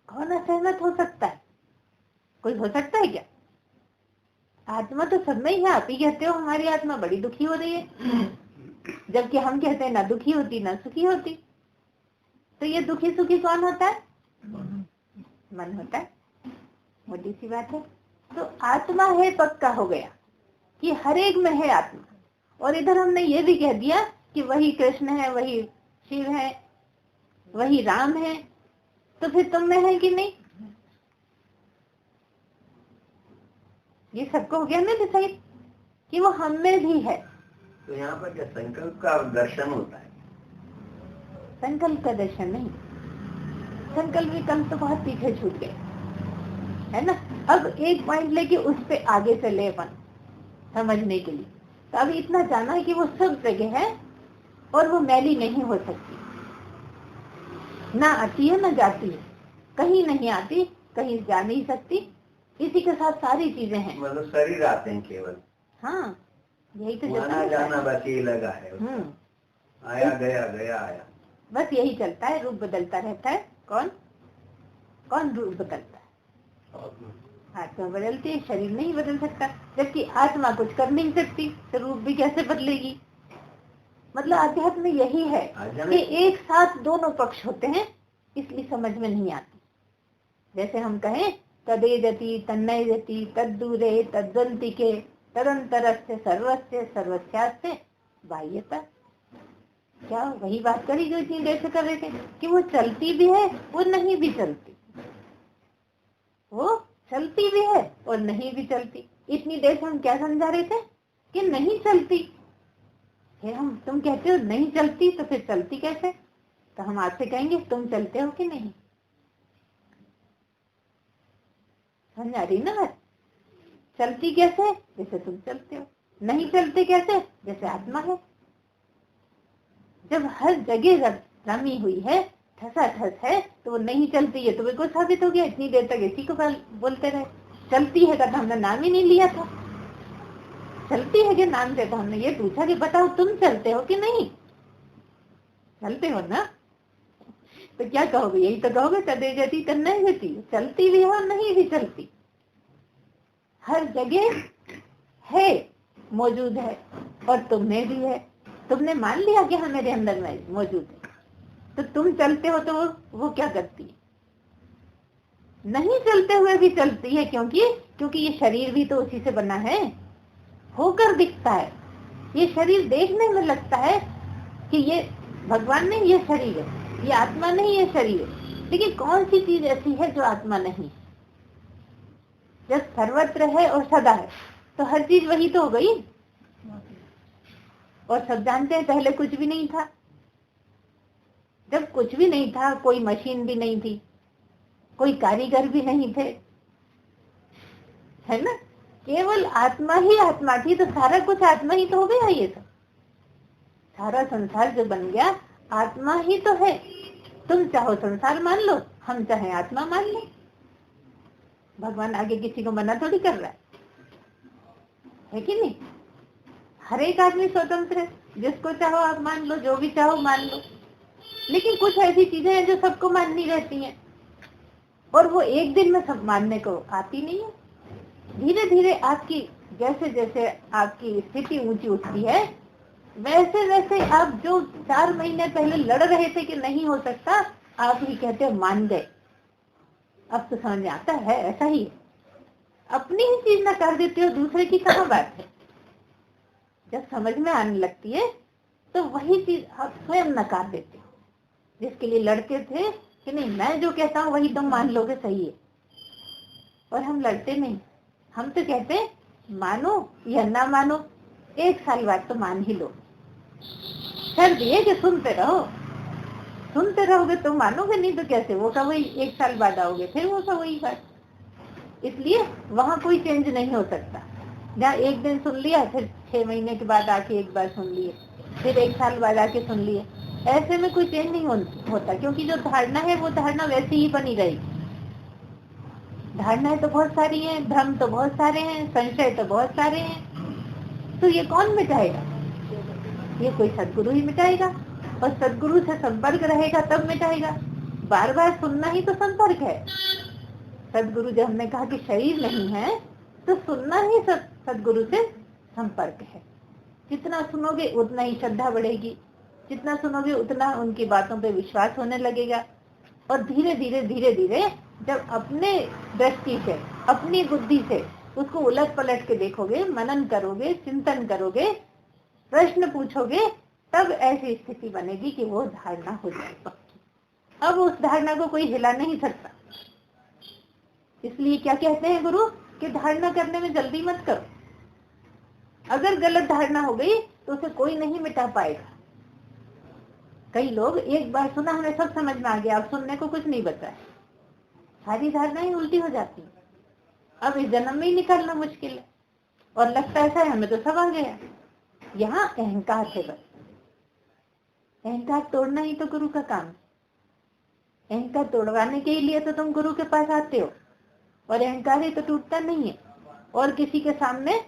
कौन असहमत हो सकता है? कोई हो सकता है क्या? आत्मा तो सब में ही है। आप ही कहते हो हमारी आत्मा बड़ी दुखी हो रही है, जबकि हम कहते हैं ना दुखी होती ना सुखी होती। तो ये दुखी सुखी कौन होता है? मन होता है। मोटी सी बात है। तो आत्मा है पक्का हो गया कि हर एक में है आत्मा। और इधर हमने ये भी कह दिया कि वही कृष्ण है, वही शिव है, वही राम है। तो फिर तुम में है कि नहीं? ये सबको हो गया ना डिसाइड कि वो हम में भी है। तो यहाँ पर क्या संकल्प का दर्शन होता है? संकल्प का दर्शन नहीं, संकल्प विकल्प तो बहुत पीछे छूट गए है ना। अब एक पॉइंट लेके उस पे आगे चले अपन समझने के लिए। तो अभी इतना जाना है कि वो सब जगह है और वो मैली नहीं हो सकती, ना आती है ना जाती है, कहीं नहीं आती, कहीं जा नहीं सकती। इसी के साथ सारी चीजें हैं। मतलब शरीर आते हैं केवल। हाँ, यही तो आना जाना बस ये लगा है। आया गया, गया आया, बस यही चलता है। रूप बदलता रहता है। कौन कौन रूप बदलता है? आत्मा बदलती है, शरीर नहीं बदल सकता। जबकि आत्मा कुछ कर नहीं सकती तो रूप भी कैसे बदलेगी? मतलब अध्यात्म में यही है कि एक साथ दोनों पक्ष होते हैं, इसलिए समझ में नहीं आती। जैसे हम कहें तदेजति तन्नयजति तद्दूरे तद्वंतिके तदंतरस्य सर्वस्य सर्वस्यास्य बाह्यता। क्या वही बात करी जो इतनी देर से कर रहे थे कि वो चलती भी है और नहीं भी चलती, वो चलती भी है और नहीं भी चलती। इतनी देर से हम क्या समझा रहे थे कि नहीं चलती। फिर हम तुम कहते हो नहीं चलती, तो फिर चलती कैसे? तो हम आपसे कहेंगे तुम चलते हो कि नहीं? समझ आ रही ना बात? चलती कैसे? जैसे तुम चलते हो। नहीं चलते कैसे? जैसे आत्मा है। जब हर जगह रमी हुई है, ठसा ठस है, तो वो नहीं चलती है तो बिल्कुल साबित हो गया। इतनी देर तक इसी को बोलते रहे। चलती है का तो हमने नाम ही नहीं लिया था। चलती है के नाम से तो हमने ये पूछा कि बताओ तुम चलते हो कि नहीं? चलते हो ना? तो क्या कहोगे? यही तो कहोगे तदे गति तन्नय गति, चलती भी हो नहीं भी चलती, हर जगह है, मौजूद है। और तुमने भी है, तुमने मान लिया कि हाँ मेरे अंदर में मौजूद है। तो तुम चलते हो तो वो क्या करती है? नहीं चलते हुए भी चलती है, क्योंकि ये शरीर भी तो उसी से बना है, होकर दिखता है। ये शरीर देखने में लगता है कि ये भगवान नहीं, ये शरीर है, ये आत्मा नहीं, ये शरीर है। लेकिन कौन सी चीज ऐसी है जो आत्मा नहीं? जब सर्वत्र है और सदा है तो हर चीज वही तो हो गई। और सब जानते हैं पहले कुछ भी नहीं था। जब कुछ भी नहीं था, कोई मशीन भी नहीं थी, कोई कारीगर भी नहीं थे, है ना? केवल आत्मा ही आत्मा थी, तो सारा कुछ आत्मा ही तो हो गया। ये सब सारा संसार जो बन गया आत्मा ही तो है। तुम चाहो संसार मान लो, हम चाहे आत्मा मान लो। भगवान आगे किसी को मना थोड़ी कर रहा है कि नहीं? हर एक आदमी स्वतंत्र है, जिसको चाहो आप मान लो, जो भी चाहो मान लो। लेकिन कुछ ऐसी चीजें हैं जो सबको माननी रहती हैं, और वो एक दिन में सब मानने को आती नहीं है। धीरे धीरे आपकी जैसे जैसे आपकी स्थिति ऊंची उठती है, वैसे वैसे आप जो 4 महीने पहले लड़ रहे थे कि नहीं हो सकता, आप ही कहते हो मान गए। अब तो समझ में आता है ऐसा ही है। अपनी ही चीज नकार देते हो, दूसरे की कहाँ बात है। जब समझ में आने लगती है तो वही चीज आप स्वयं नकार देते हो, जिसके लिए लड़ते थे कि नहीं मैं जो कहता हूँ वही तुम मान लोगे, सही है। और हम लड़ते नहीं, हम तो कहते मानो या ना मानो, 1 साल बाद तो मान ही लो। कर दिए कि सुनते रहो, सुनते रहोगे तो मानोगे, नहीं तो कैसे? वो का वही 1 साल बाद आओगे, फिर वो का वही बात। इसलिए वहां कोई चेंज नहीं हो सकता। जहाँ एक दिन सुन लिया, फिर 6 महीने के बाद आके एक बार सुन लिए, फिर 1 साल बाद आके सुन लिए, ऐसे में कोई चेंज नहीं होता। क्योंकि जो धारणा है वो धारणा वैसी ही बनी रहेगी। धारणाएं तो बहुत सारी हैं, भ्रम तो बहुत सारे हैं, संशय तो बहुत सारे हैं। तो ये कौन मिटाएगा? ये कोई सदगुरु ही मिटाएगा। और सदगुरु से संपर्क रहेगा तब मिटाएगा। बार बार सुनना ही तो संपर्क है। सदगुरु जब हमने कहा कि शरीर नहीं है, तो सुनना ही सदगुरु से संपर्क है। जितना सुनोगे उतना ही श्रद्धा बढ़ेगी, जितना सुनोगे उतना उनकी बातों पे विश्वास होने लगेगा। और धीरे धीरे धीरे धीरे जब अपने दृष्टि से, अपनी बुद्धि से उसको उलट पलट के देखोगे, मनन करोगे, चिंतन करोगे, प्रश्न पूछोगे, तब ऐसी स्थिति बनेगी कि वो धारणा हो जाए पक्की। अब उस धारणा को कोई हिला नहीं सकता। इसलिए क्या कहते हैं गुरु कि धारणा करने में जल्दी मत करो। अगर गलत धारणा हो गई तो उसे कोई नहीं मिटा पाएगा। कई लोग एक बार सुना, हमें सब समझ में आ गया, अब सुनने को कुछ नहीं बचा है, सारी धारणाएं उल्टी हो जाती है। अब इस जन्म में ही निकालना मुश्किल है, और लगता है ऐसा हमें तो सब आ गया। यहाँ अहंकार है, बस अहंकार तोड़ना ही तो गुरु का काम है। अहंकार तोड़वाने के लिए तो तुम गुरु के पास आते हो, और अहंकार ही तो टूटता नहीं है। और किसी के सामने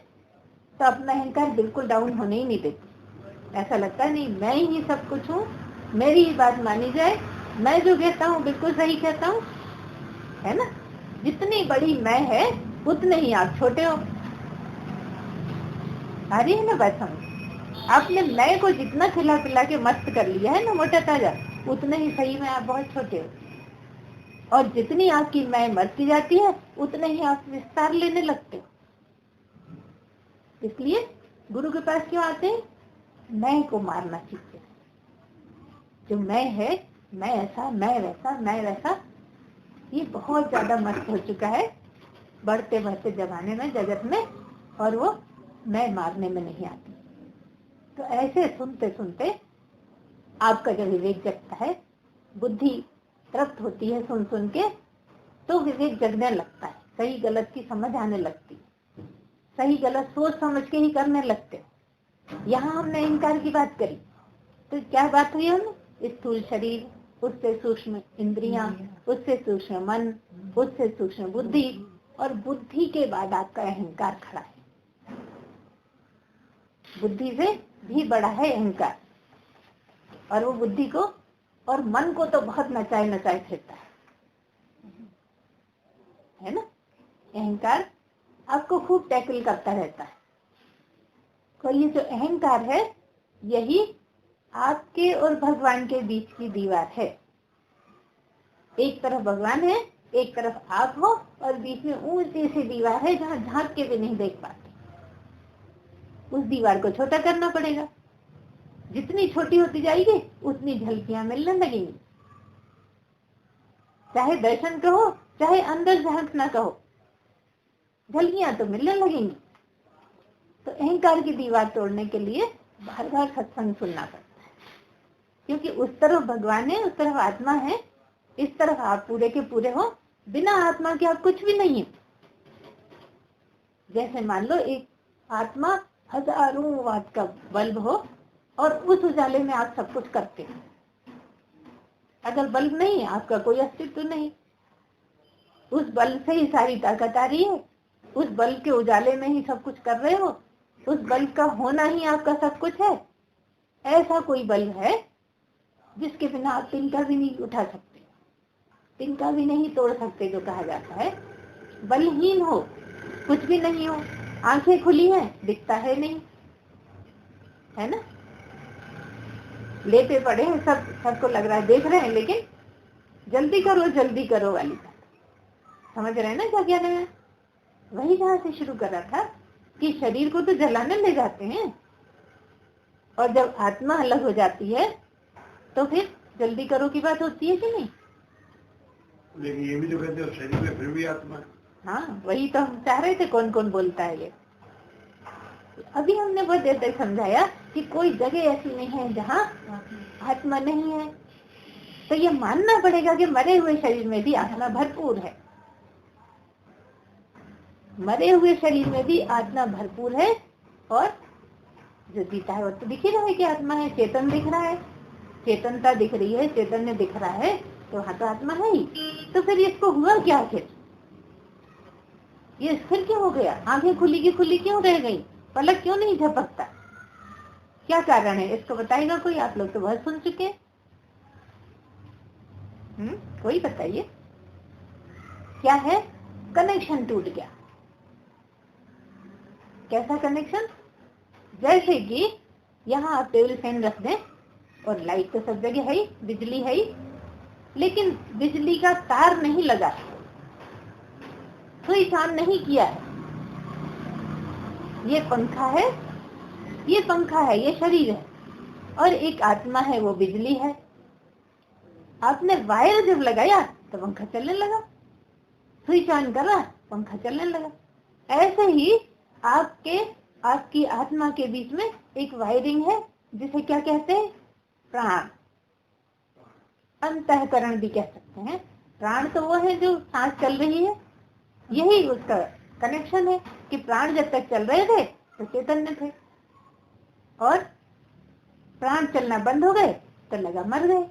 तो अपना अहंकार बिल्कुल डाउन होने ही नहीं देती। ऐसा लगता है नहीं मैं ही सब कुछ हूँ, मेरी ही बात मानी जाए, मैं जो कहता हूँ बिल्कुल सही कहता हूँ, है ना? जितनी बड़ी मैं है उतने ही आप छोटे हो। आ रही है ना बात समझ? आपने मैं को जितना खिला पिला के मस्त कर लिया है ना, मोटा ताजा, उतने ही सही में आप बहुत छोटे हो। और जितनी आपकी मैं मरती जाती है उतने ही आप विस्तार लेने लगते हो। इसलिए गुरु के पास क्यों आते हैं? मैं को मारना सीखते। जो मैं है, मैं ऐसा, मैं वैसा, मैं वैसा, ये बहुत ज्यादा मस्त हो चुका है बढ़ते बढ़ते जमाने में, जगत में, और वो मैं मारने में नहीं आती। तो ऐसे सुनते सुनते आपका जब विवेक जगता है, बुद्धि तृप्त होती है सुन सुन के, तो विवेक जगने लगता है, सही गलत की समझ आने लगती है, सही गलत सोच समझ के ही करने लगते। यहाँ हमने अहंकार की बात करी, तो क्या बात हुई? हम स्थूल शरीर, उससे सूक्ष्म इंद्रियां, उससे सूक्ष्म मन, उससे सूक्ष्म बुद्धि, और बुद्धि के बाद आपका अहंकार खड़ा है। बुद्धि से भी बड़ा है अहंकार, और वो बुद्धि को और मन को तो बहुत नचाए फिरता है ना। अहंकार आपको खूब टैकल करता रहता है। तो ये जो अहंकार है, यही आपके और भगवान के बीच की दीवार है। एक तरफ भगवान है, एक तरफ आप हो, और बीच में ऊंची सी दीवार है जहाँ झांक के भी नहीं देख पाते। उस दीवार को छोटा करना पड़ेगा। जितनी छोटी होती जाएगी उतनी झलकियां मिलने लगेंगी। चाहे दर्शन कहो, चाहे अंदर झांकना कहो, झलकियां तो मिलने लगेंगी। तो अहंकार की दीवार तोड़ने के लिए बार बार सत्संग सुनना पड़ता है, क्योंकि उस तरफ भगवान है, उस तरफ आत्मा है, इस तरफ आप पूरे के पूरे हो। बिना आत्मा के आप कुछ भी नहीं है। जैसे मान लो एक आत्मा हजारों वाट का बल्ब हो और उस उजाले में आप सब कुछ करते हो। अगर बल्ब नहीं है, आपका कोई अस्तित्व नहीं। उस बल्ब से ही सारी ताकत आ रही है, उस बल्ब के उजाले में ही सब कुछ कर रहे हो, उस बल्ब का होना ही आपका सब कुछ है। ऐसा कोई बल्ब है जिसके बिना आप तिनका भी नहीं उठा सकते, तिनका भी नहीं तोड़ सकते, जो कहा जाता है। बलहीन हो, कुछ भी नहीं हो, आंखें खुली हैं, दिखता है नहीं, है ना। लेटे पड़े हैं, सबको लग रहा है देख रहे हैं, लेकिन जल्दी करो वाली बात। समझ रहे हैं ना क्या कहना है। वही जहाँ से शुरू कर रहा था कि शरीर को तो जलाने ले जाते हैं, और जब आत्मा अलग हो जाती है तो फिर जल्दी करो की बात होती है कि नहीं। लेकिन ये भी जो कहते हैं शरीर में फिर भी आत्मा है। हाँ, वही तो हम चाह रहे थे, कौन कौन बोलता है ये। अभी हमने बहुत देर तक समझाया कि कोई जगह ऐसी नहीं है जहाँ आत्मा नहीं है। तो ये मानना पड़ेगा कि मरे हुए शरीर में भी आत्मा भरपूर है। मरे हुए शरीर में भी आत्मा भरपूर है, और जो जीता है वो तो दिख ही रहा है कि आत्मा है। चेतन दिख रहा है, चेतनता दिख रही है, चैतन्य दिख रहा है, तो हाँ तो आत्मा है ही। तो फिर इसको हुआ क्या? फिर ये स्थिर क्यों हो गया? आंखें खुली की खुली क्यों रह गई? पलक क्यों नहीं झपकता? क्या कारण है? इसको बताएगा कोई? आप लोग तो बहुत सुन चुके हैं। कोई बताइए क्या है? कनेक्शन टूट गया। कैसा कनेक्शन? जैसे कि यहाँ आप टेबल फैन रख दें और लाइट तो सब जगह है ही, बिजली है ही, लेकिन बिजली का तार नहीं लगा, स्विच ऑन नहीं किया है। ये पंखा है, ये पंखा है, ये शरीर है, और एक आत्मा है, वो बिजली है। आपने वायर जब लगाया तो पंखा चलने लगा, स्विच ऑन करा, पंखा चलने लगा। ऐसे ही आपकी आत्मा के बीच में एक वायरिंग है, जिसे क्या कहते हैं? प्राण, अंतःकरण भी कह सकते हैं। प्राण तो वो है जो सांस चल रही है, यही उसका कनेक्शन है कि प्राण जब तक चल रहे थे तो चैतन्य थे, और प्राण चलना बंद हो गए तो लगा मर गए,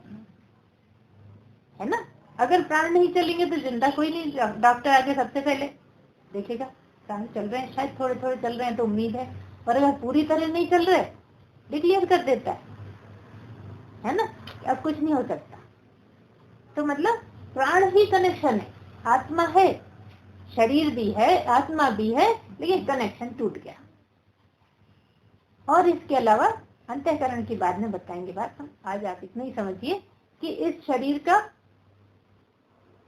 है ना। अगर प्राण नहीं चलेंगे तो जिंदा कोई नहीं। डॉक्टर आके सबसे पहले देखेगा प्राण चल रहे हैं, शायद थोड़े थोड़े चल रहे हैं तो उम्मीद है, और अगर पूरी तरह नहीं चल रहे डिक्लेयर कर देता है ना, अब कुछ नहीं हो सकता। तो मतलब प्राण ही कनेक्शन है, आत्मा है, शरीर भी है, आत्मा भी है, लेकिन कनेक्शन टूट गया। और इसके अलावा अंतःकरण की बाद में बताएंगे बात हम। आज आप इतना ही समझिए कि इस शरीर का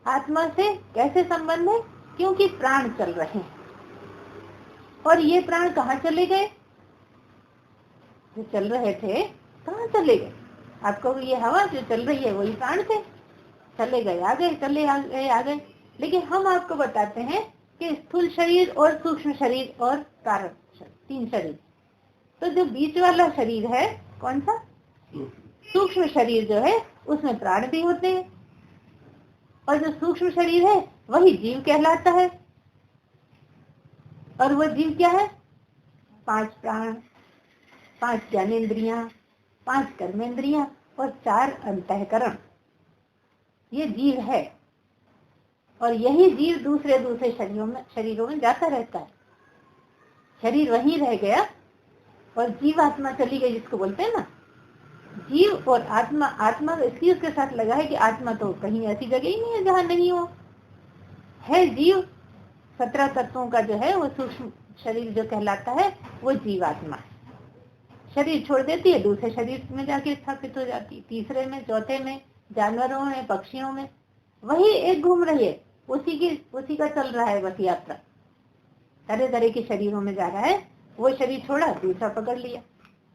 आत्मा से कैसे संबंध है, क्योंकि प्राण चल रहे हैं। और ये प्राण कहाँ चले गए? जो चल रहे थे कहाँ चले गए? आपको ये हवा जो चल रही है वही प्राण थे, चले गए आ गए, चले आ गए आ गए। लेकिन हम आपको बताते हैं कि स्थूल शरीर और सूक्ष्म शरीर और कारण, तीन शरीर। तो जो बीच वाला शरीर है कौन सा? सूक्ष्म शरीर जो है, उसमें प्राण भी होते हैं, और जो सूक्ष्म शरीर है वही जीव कहलाता है। और वो जीव क्या है? 5 प्राण, 5 ज्ञानेंद्रियां, 5 कर्मेंद्रियां और 4 अंतःकरण, ये जीव है। और यही जीव दूसरे दूसरे शरीरों में जाता रहता है। शरीर वहीं रह गया और जीव आत्मा चली गई, जिसको बोलते हैं ना। जीव और आत्मा, आत्मा इसलिए उसके साथ लगा है कि आत्मा तो कहीं ऐसी जगह ही नहीं है जहाँ नहीं हो। है जीव, 17 तत्वों का जो है वो सूक्ष्म शरीर जो कहलाता है वो जीवात्मा है। शरीर छोड़ देती है, दूसरे शरीर में जाके स्थापित हो जाती है, तीसरे में, चौथे में, जानवरों में, पक्षियों में। वही एक घूम रही है, उसी का चल रहा है बस यात्रा। तरह तरह के शरीरों में जा रहा है। वो शरीर छोड़ा, दूसरा पकड़ लिया।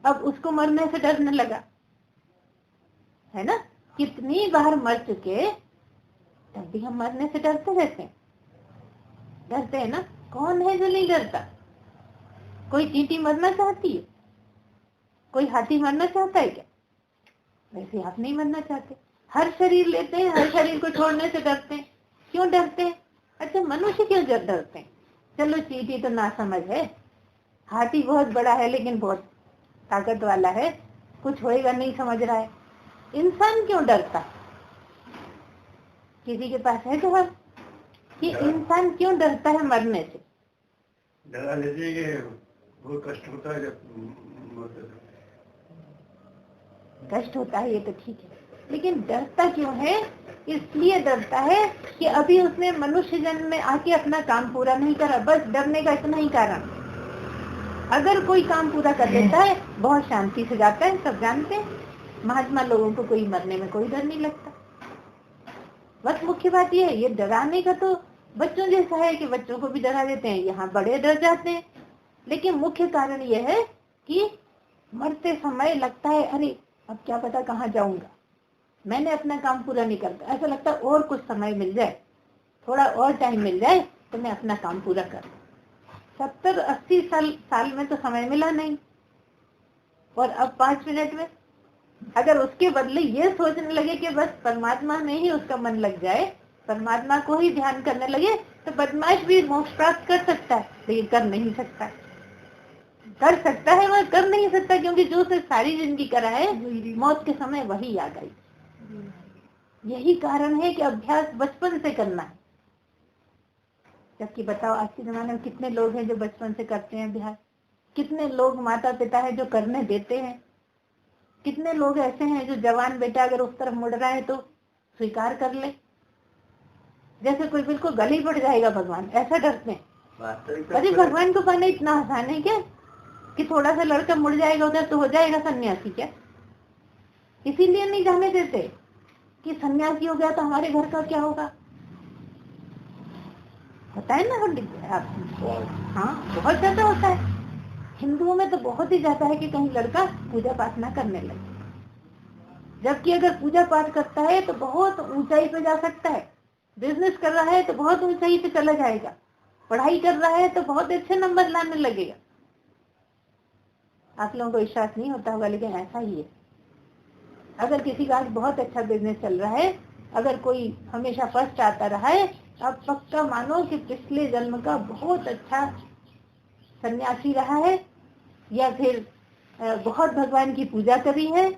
अब उसको मरने से डरने लगा, है ना। कितनी बार मर चुके, तब भी हम मरने से डरते रहते हैं। डरते हैं ना। कौन है जो नहीं डरता? कोई चींटी मरना चाहती है? कोई हाथी मरना चाहता है क्या? वैसे आप नहीं मरना चाहते। हर शरीर लेते हैं, हर शरीर को छोड़ने से डरते हैं। क्यों डरते हैं? अच्छा, मनुष्य क्यों डरते हैं? चलो चींटी तो ना समझ है, हाथी बहुत बड़ा है लेकिन बहुत ताकत वाला है, कुछ होएगा नहीं समझ रहा है। इंसान क्यों डरता? किसी के पास है जवाब कि इंसान क्यों डरता है मरने से? डरा लीजिए कि बहुत कष्ट होता है जब कष्ट होता है, ये तो ठीक है, लेकिन डरता क्यों है? इसलिए डरता है कि अभी उसने मनुष्य जन्म में आके अपना काम पूरा नहीं करा। बस डरने का इतना ही कारण। अगर कोई काम पूरा कर लेता है बहुत शांति से जाता है, सब जानते हैं। महात्मा लोगों को कोई मरने में कोई डर नहीं लगता। बस मुख्य बात ये है, ये डराने का तो बच्चों जैसा है कि बच्चों को भी डरा देते हैं, यहाँ बड़े डर जाते हैं। लेकिन मुख्य कारण ये है कि मरते समय लगता है अरे अब क्या पता कहाँ जाऊंगा, मैंने अपना काम पूरा नहीं करता। ऐसा लगता है और कुछ समय मिल जाए, थोड़ा और टाइम मिल जाए तो मैं अपना काम पूरा कर लूं। 70-80 साल में तो समय मिला नहीं, और अब 5 मिनट में अगर उसके बदले ये सोचने लगे कि बस परमात्मा में ही उसका मन लग जाए, परमात्मा को ही ध्यान करने लगे, तो बदमाश भी मोक्ष प्राप्त कर सकता है, लेकिन कर नहीं सकता। कर सकता है वह कर नहीं सकता, क्योंकि जो उसे सारी जिंदगी करा है मौत के समय वही याद आई। यही कारण है कि अभ्यास बचपन से करना है। जबकि बताओ आज के जमाने में कितने लोग हैं जो बचपन से करते हैं अभ्यास, कितने लोग माता पिता है जो करने देते हैं, कितने लोग ऐसे हैं जो जवान बेटा अगर उस तरफ मुड़ रहा है तो स्वीकार कर ले, जैसे कोई बिल्कुल गली पड़ जाएगा भगवान, ऐसा डरते हैं। अरे भगवान को पाना इतना आसान है क्या कि थोड़ा सा लड़का मुड़ जाएगा उधर तो हो जाएगा सन्यासी क्या? इसीलिए नहीं जाने देते कि सन्यासी हो गया तो हमारे घर का क्या होगा। होता है ना, हाँ बहुत ज्यादा होता है। हिंदुओं में तो बहुत ही ज्यादा है कि कहीं लड़का पूजा पाठ ना करने लगे, जबकि अगर पूजा पाठ करता है तो बहुत ऊंचाई पे जा सकता है, बिजनेस कर रहा है तो बहुत ऊंचाई पे चला जाएगा, पढ़ाई कर रहा है तो बहुत अच्छे नंबर लाने लगेगा। आप लोगों को विश्वास नहीं होता होगा, लेकिन ऐसा ही है। अगर किसी का आज बहुत अच्छा बिजनेस चल रहा है, अगर कोई हमेशा फर्स्ट आता रहा है, अब पक्का मानो कि पिछले जन्म का बहुत अच्छा सन्यासी रहा है, या फिर बहुत भगवान की पूजा करी है,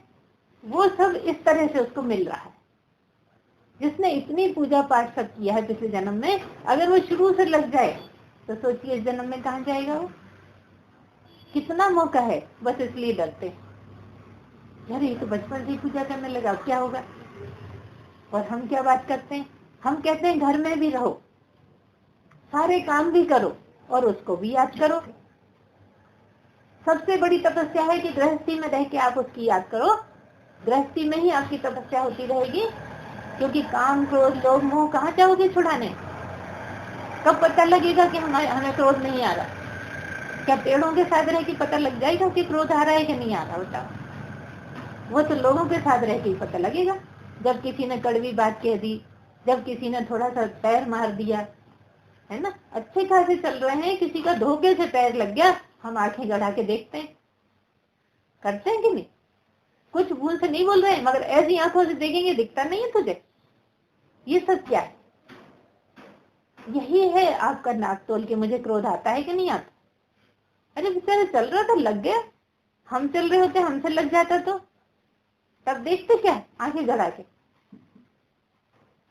वो सब इस तरह से उसको मिल रहा है। जिसने इतनी पूजा पाठ सब किया है पिछले जन्म में, अगर वो शुरू से लग जाए तो सोचिए इस जन्म में कहाँ जाएगा वो। कितना मौका है, बस इसलिए डरते हैं यार ये तो बचपन से ही पूजा करने लगा, क्या होगा। और हम क्या बात करते हैं, हम कहते हैं घर में भी रहो, सारे काम भी करो और उसको भी याद करो। सबसे बड़ी तपस्या है कि गृहस्थी में रह के आप उसकी याद करो। गृहस्थी में ही आपकी तपस्या होती रहेगी, क्योंकि काम क्रोध लोभ मोह कहाँ जाओगे छुड़ाने। कब पता लगेगा कि हमें क्रोध नहीं आ रहा? क्या पेड़ों के साथ रह के पता लग जाएगा कि क्रोध आ रहा है कि नहीं आ रहा? बताओ। वो तो लोगों के साथ रह के ही पता लगेगा। जब किसी ने कड़वी बात कह दी, जब किसी ने थोड़ा सा पैर मार दिया, है ना, अच्छे खासे चल रहे हैं, किसी का धोखे से पैर लग गया, हम आंखें गड़ा के देखते हैं, करते हैं कि नहीं? कुछ भूल से नहीं बोल रहे हैं, मगर ऐसी आंखों से देखेंगे दिखता नहीं है तुझे। ये सब क्या है? यही है आपका नाक तोल के मुझे क्रोध आता है कि नहीं आता। अरे बेचारा चल रहा था लग गया, हम चल रहे होते हमसे लग जाता तो तब देखते क्या, आंखें गड़ा के।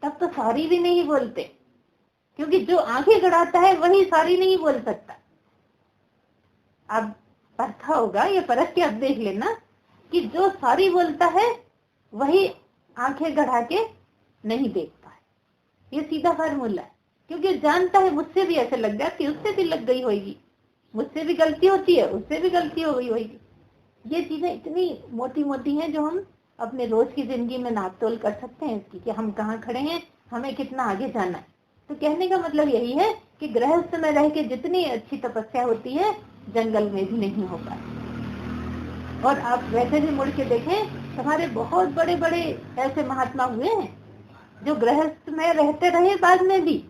तब तो सॉरी भी नहीं बोलते, क्योंकि जो आंखें गड़ाता है वही सारी नहीं बोल सकता। अब परखा होगा, ये परख के अब देख लेना कि जो सारी बोलता है वही आंखें गड़ा के नहीं देखता है। ये सीधा फार्मूला है, क्योंकि जानता है मुझसे भी ऐसे लग जाती है, उससे भी लग गई होगी, मुझसे भी गलती होती है, उससे भी गलती हो गई होगी। ये चीजें इतनी मोटी मोटी हैं जो हम अपने रोज की जिंदगी में नाप तोल कर सकते हैं इसकी, कि हम कहाँ खड़े हैं, हमें कितना आगे जाना है। तो कहने का मतलब यही है कि गृहस्थ में रह के जितनी अच्छी तपस्या होती है जंगल में भी नहीं हो पाती। और आप वैसे भी मुड़ के देखें, हमारे बहुत बड़े बड़े ऐसे महात्मा हुए हैं जो गृहस्थ में रहते रहे बाद में भी,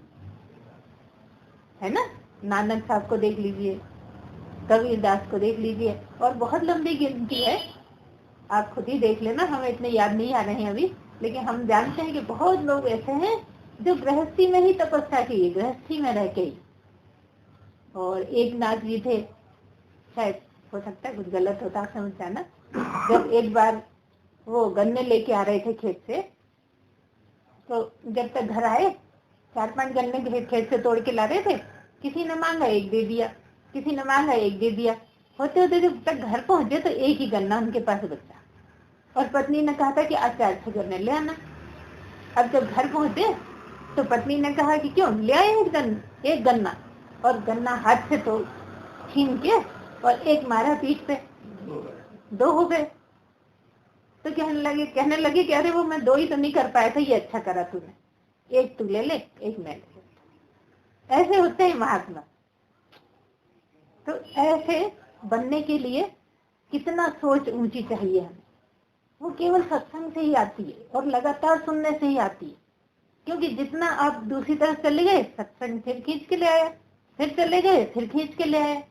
है ना। नानक साहब को देख लीजिए, कबीरदास को देख लीजिए, और बहुत लंबी गिनती है, आप खुद ही देख लेना, हमें इतने याद नहीं आ रहे हैं अभी, लेकिन हम जानते हैं कि बहुत लोग ऐसे हैं जो गृहस्थी में ही तपस्या की, गृहस्थी में रह के ही। और एक नाथ जी थे, शायद हो सकता है कुछ गलत होता है समझ जाना, जब एक बार वो गन्ने लेके आ रहे थे खेत से, तो जब तक घर आए 4-5 गन्ने खेत से तोड़ के ला रहे थे, किसी ने मांगा एक दे दिया, किसी ने मांगा एक दे दिया, होते होते जब तक घर पहुंचे तो एक ही गन्ना उनके पास बचा, और पत्नी ने कहा था कि आज 4 गन्ने ले आना। अब जब घर पहुंचे तो पत्नी ने कहा कि क्यों ले आए एक गन्ना, और गन्ना हाथ से तो छीन के और एक मारा पीठ पे, 2 हो गए। तो कहने लगे कि अरे वो मैं 2 ही तो नहीं कर पाया था, ये अच्छा करा तूने, एक तू ले ले, एक मैं ले ले। ऐसे होते हैं महात्मा। तो ऐसे बनने के लिए कितना सोच ऊंची चाहिए हमें, वो केवल सत्संग से ही आती है और लगातार सुनने से ही आती है। क्योंकि जितना आप दूसरी तरफ चले गए, सत्संग फिर खींच के ले आया, फिर चले गए फिर खींच के ले आए,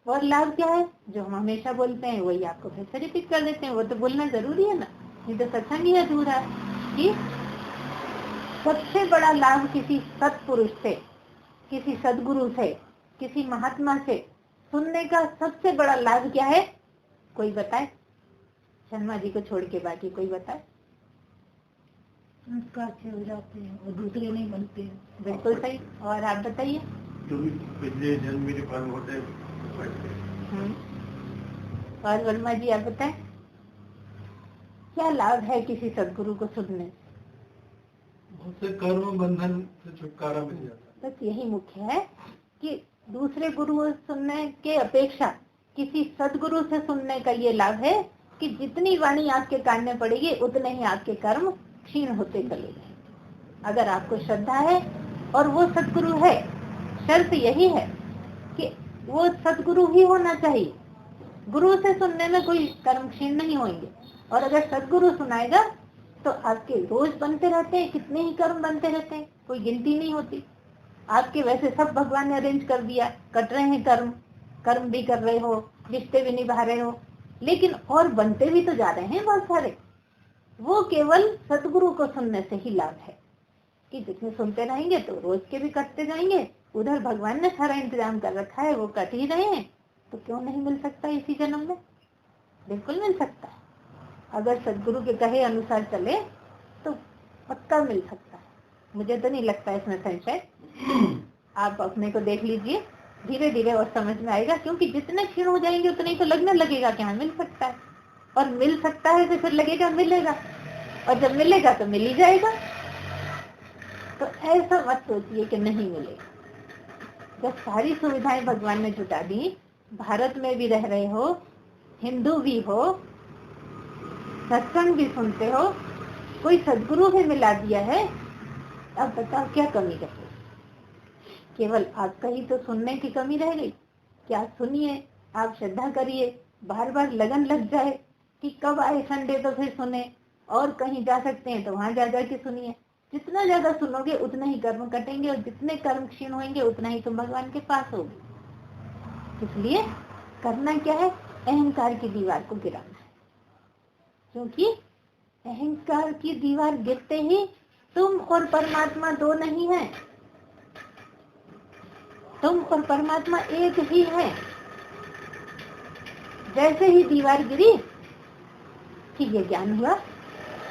और लाभ क्या है, जो हम हमेशा बोलते हैं वही आपको फिर से रिपीट कर देते हैं। वो तो बोलना जरूरी है ना, नहीं तो सत्संग ही अधूरा है। कि सबसे बड़ा लाभ किसी सत्पुरुष से, किसी सदगुरु से, किसी महात्मा से सुनने का सबसे बड़ा लाभ क्या है, कोई बताए? शर्मा जी को छोड़ के बाकी कोई बताए? संस्कार अच्छे हो जाते हैं और दूसरे नहीं बनते हैं। बिल्कुल सही। और आप बताइए? पिछले जन्म मेरे कर्म होते हैं। और वर्मा जी आप बताएं, क्या लाभ है किसी सदगुरु को सुनने से? बहुत से कर्म बंधन से छुटकारा मिल जाता है। बस यही मुख्य है कि दूसरे गुरु सुनने के अपेक्षा किसी सदगुरु से सुनने का ये लाभ है कि जितनी वाणी आपके कान में पड़ेगी उतने ही आपके कर्म क्षीण होते चले गए। अगर आपको श्रद्धा है और वो सदगुरु है, शर्त यही है कि वो सदगुरु ही होना चाहिए। गुरु से सुनने में कोई कर्म क्षीण नहीं होंगे, और अगर सदगुरु सुनाएगा तो आपके रोज बनते रहते हैं, कितने ही कर्म बनते रहते हैं, कोई गिनती नहीं होती। आपके वैसे सब भगवान ने अरेंज कर दिया, कट रहे हैं कर्म भी कर रहे हो, रिश्ते भी निभा रहे हो, लेकिन और बनते भी तो जा रहे हैं बहुत सारे। वो केवल सदगुरु को सुनने से ही लाभ है कि जितने सुनते रहेंगे तो रोज के भी कटते जाएंगे, उधर भगवान ने सारा इंतजाम कर रखा है, वो कट ही रहे हैं, तो क्यों नहीं मिल सकता इसी जन्म में? बिल्कुल मिल सकता है। अगर सदगुरु के कहे अनुसार चले तो पक्का मिल सकता है, मुझे तो नहीं लगता इसमें संशय। आप अपने को देख लीजिए, धीरे धीरे और समझ में आएगा, क्योंकि जितने क्षीण हो जाएंगे उतने ही तो लगने लगेगा कि हाँ मिल सकता है, और मिल सकता है तो फिर लगेगा मिलेगा, और जब मिलेगा तो मिल ही जाएगा। तो ऐसा मत सोचिए कि नहीं मिलेगा। जब सारी सुविधाएं भगवान ने जुटा दी, भारत में भी रह रहे हो, हिंदू भी हो, सत्संग भी सुनते हो, कोई सदगुरु भी मिला दिया है, अब बताओ क्या कमी रह गई? केवल आपका ही तो सुनने की कमी रह गई। क्या सुनिए, आप श्रद्धा करिए, बार बार लगन लग जाए कि कब आए संडे तो फिर सुने, और कहीं जा सकते हैं तो वहां जा के सुनिए। जितना ज्यादा सुनोगे उतना ही कर्म कटेंगे, और जितने कर्म क्षीण होंगे उतना ही तुम भगवान के पास होगे। इसलिए करना क्या है, अहंकार की दीवार को गिराना है, क्योंकि अहंकार की दीवार गिरते ही तुम और परमात्मा दो नहीं है, तुम और परमात्मा एक ही है। जैसे ही दीवार गिरी कि ये ज्ञान हुआ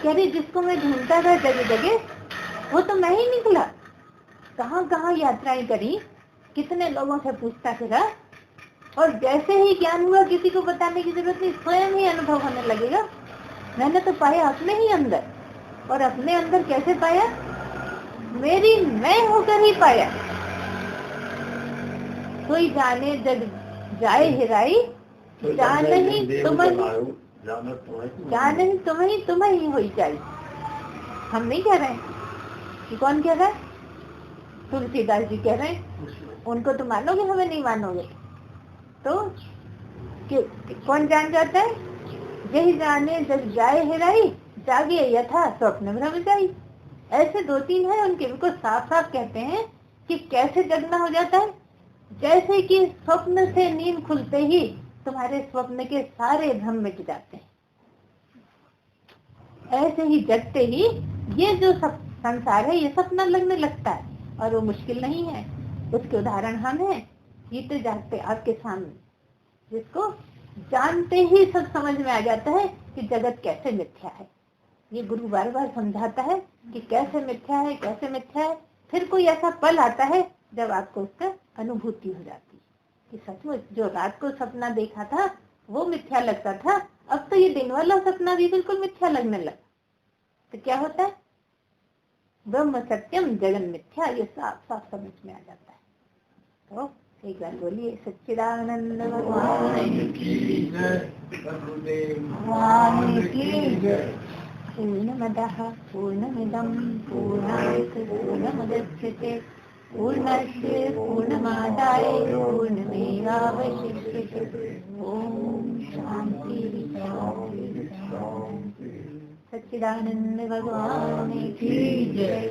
कि अरे जिसको मैं ढूंढता था जगह जगह वो तो मैं ही निकला, कहाँ कहाँ यात्राएं करी, कितने लोगों से पूछता फिरा, और जैसे ही ज्ञान हुआ किसी को बताने की जरूरत नहीं, स्वयं ही अनुभव होने लगेगा। मैंने तो पाया अपने ही अंदर, और अपने अंदर कैसे पाया, मेरी मैं होकर ही पाया। कोई जाने जग जाए हिराई, जान ही तुम्हें ही हो जाए। हम नहीं कह रहे हैं, कि कौन कह रहा है, तुलसीदास जी कह रहे हैं। उनको तो मानोगे, हमें नहीं मानोगे तो कौन जान जाता है, यही जाने जग जाए हिराई, जागे यथा स्वप्न भ्रम जाई। ऐसे 2-3 है उनके, उनको साफ साफ कहते हैं कि कैसे जगना हो जाता है। जैसे कि स्वप्न से नींद खुलते ही तुम्हारे स्वप्न के सारे भ्रम मिट जाते हैं, ऐसे ही जगते ही ये जो सब संसार है ये सपना लगने लगता है, और वो मुश्किल नहीं है। उसके उदाहरण हम हैं, जीते जागते आपके सामने, जिसको जानते ही सब समझ में आ जाता है कि जगत कैसे मिथ्या है। ये गुरु बार बार समझाता है कि कैसे मिथ्या है, कैसे मिथ्या है। फिर कोई ऐसा पल आता है जब आपको उसका अनुभूति हो जाती है कि सचमुच जो रात को सपना देखा था वो मिथ्या लगता था, अब तो ये दिन वाला सपना भी बिल्कुल मिथ्या लगने लगा। तो क्या होता है, ब्रह्म सत्यम जगन मिथ्या, ये साफ साफ समझ में आ जाता है। तो एक बार बोलिए, सच्चिदानंद भगवान की जय। पूर्णमदः पूर्णमिदं पूर्णात् पूर्णमुदच्यते पूर्णस्य पूर्णमादाय पूर्णमेवावशिष्यते। ओम शांति शांति शांति। सच्चिदानंद भगवान की जय।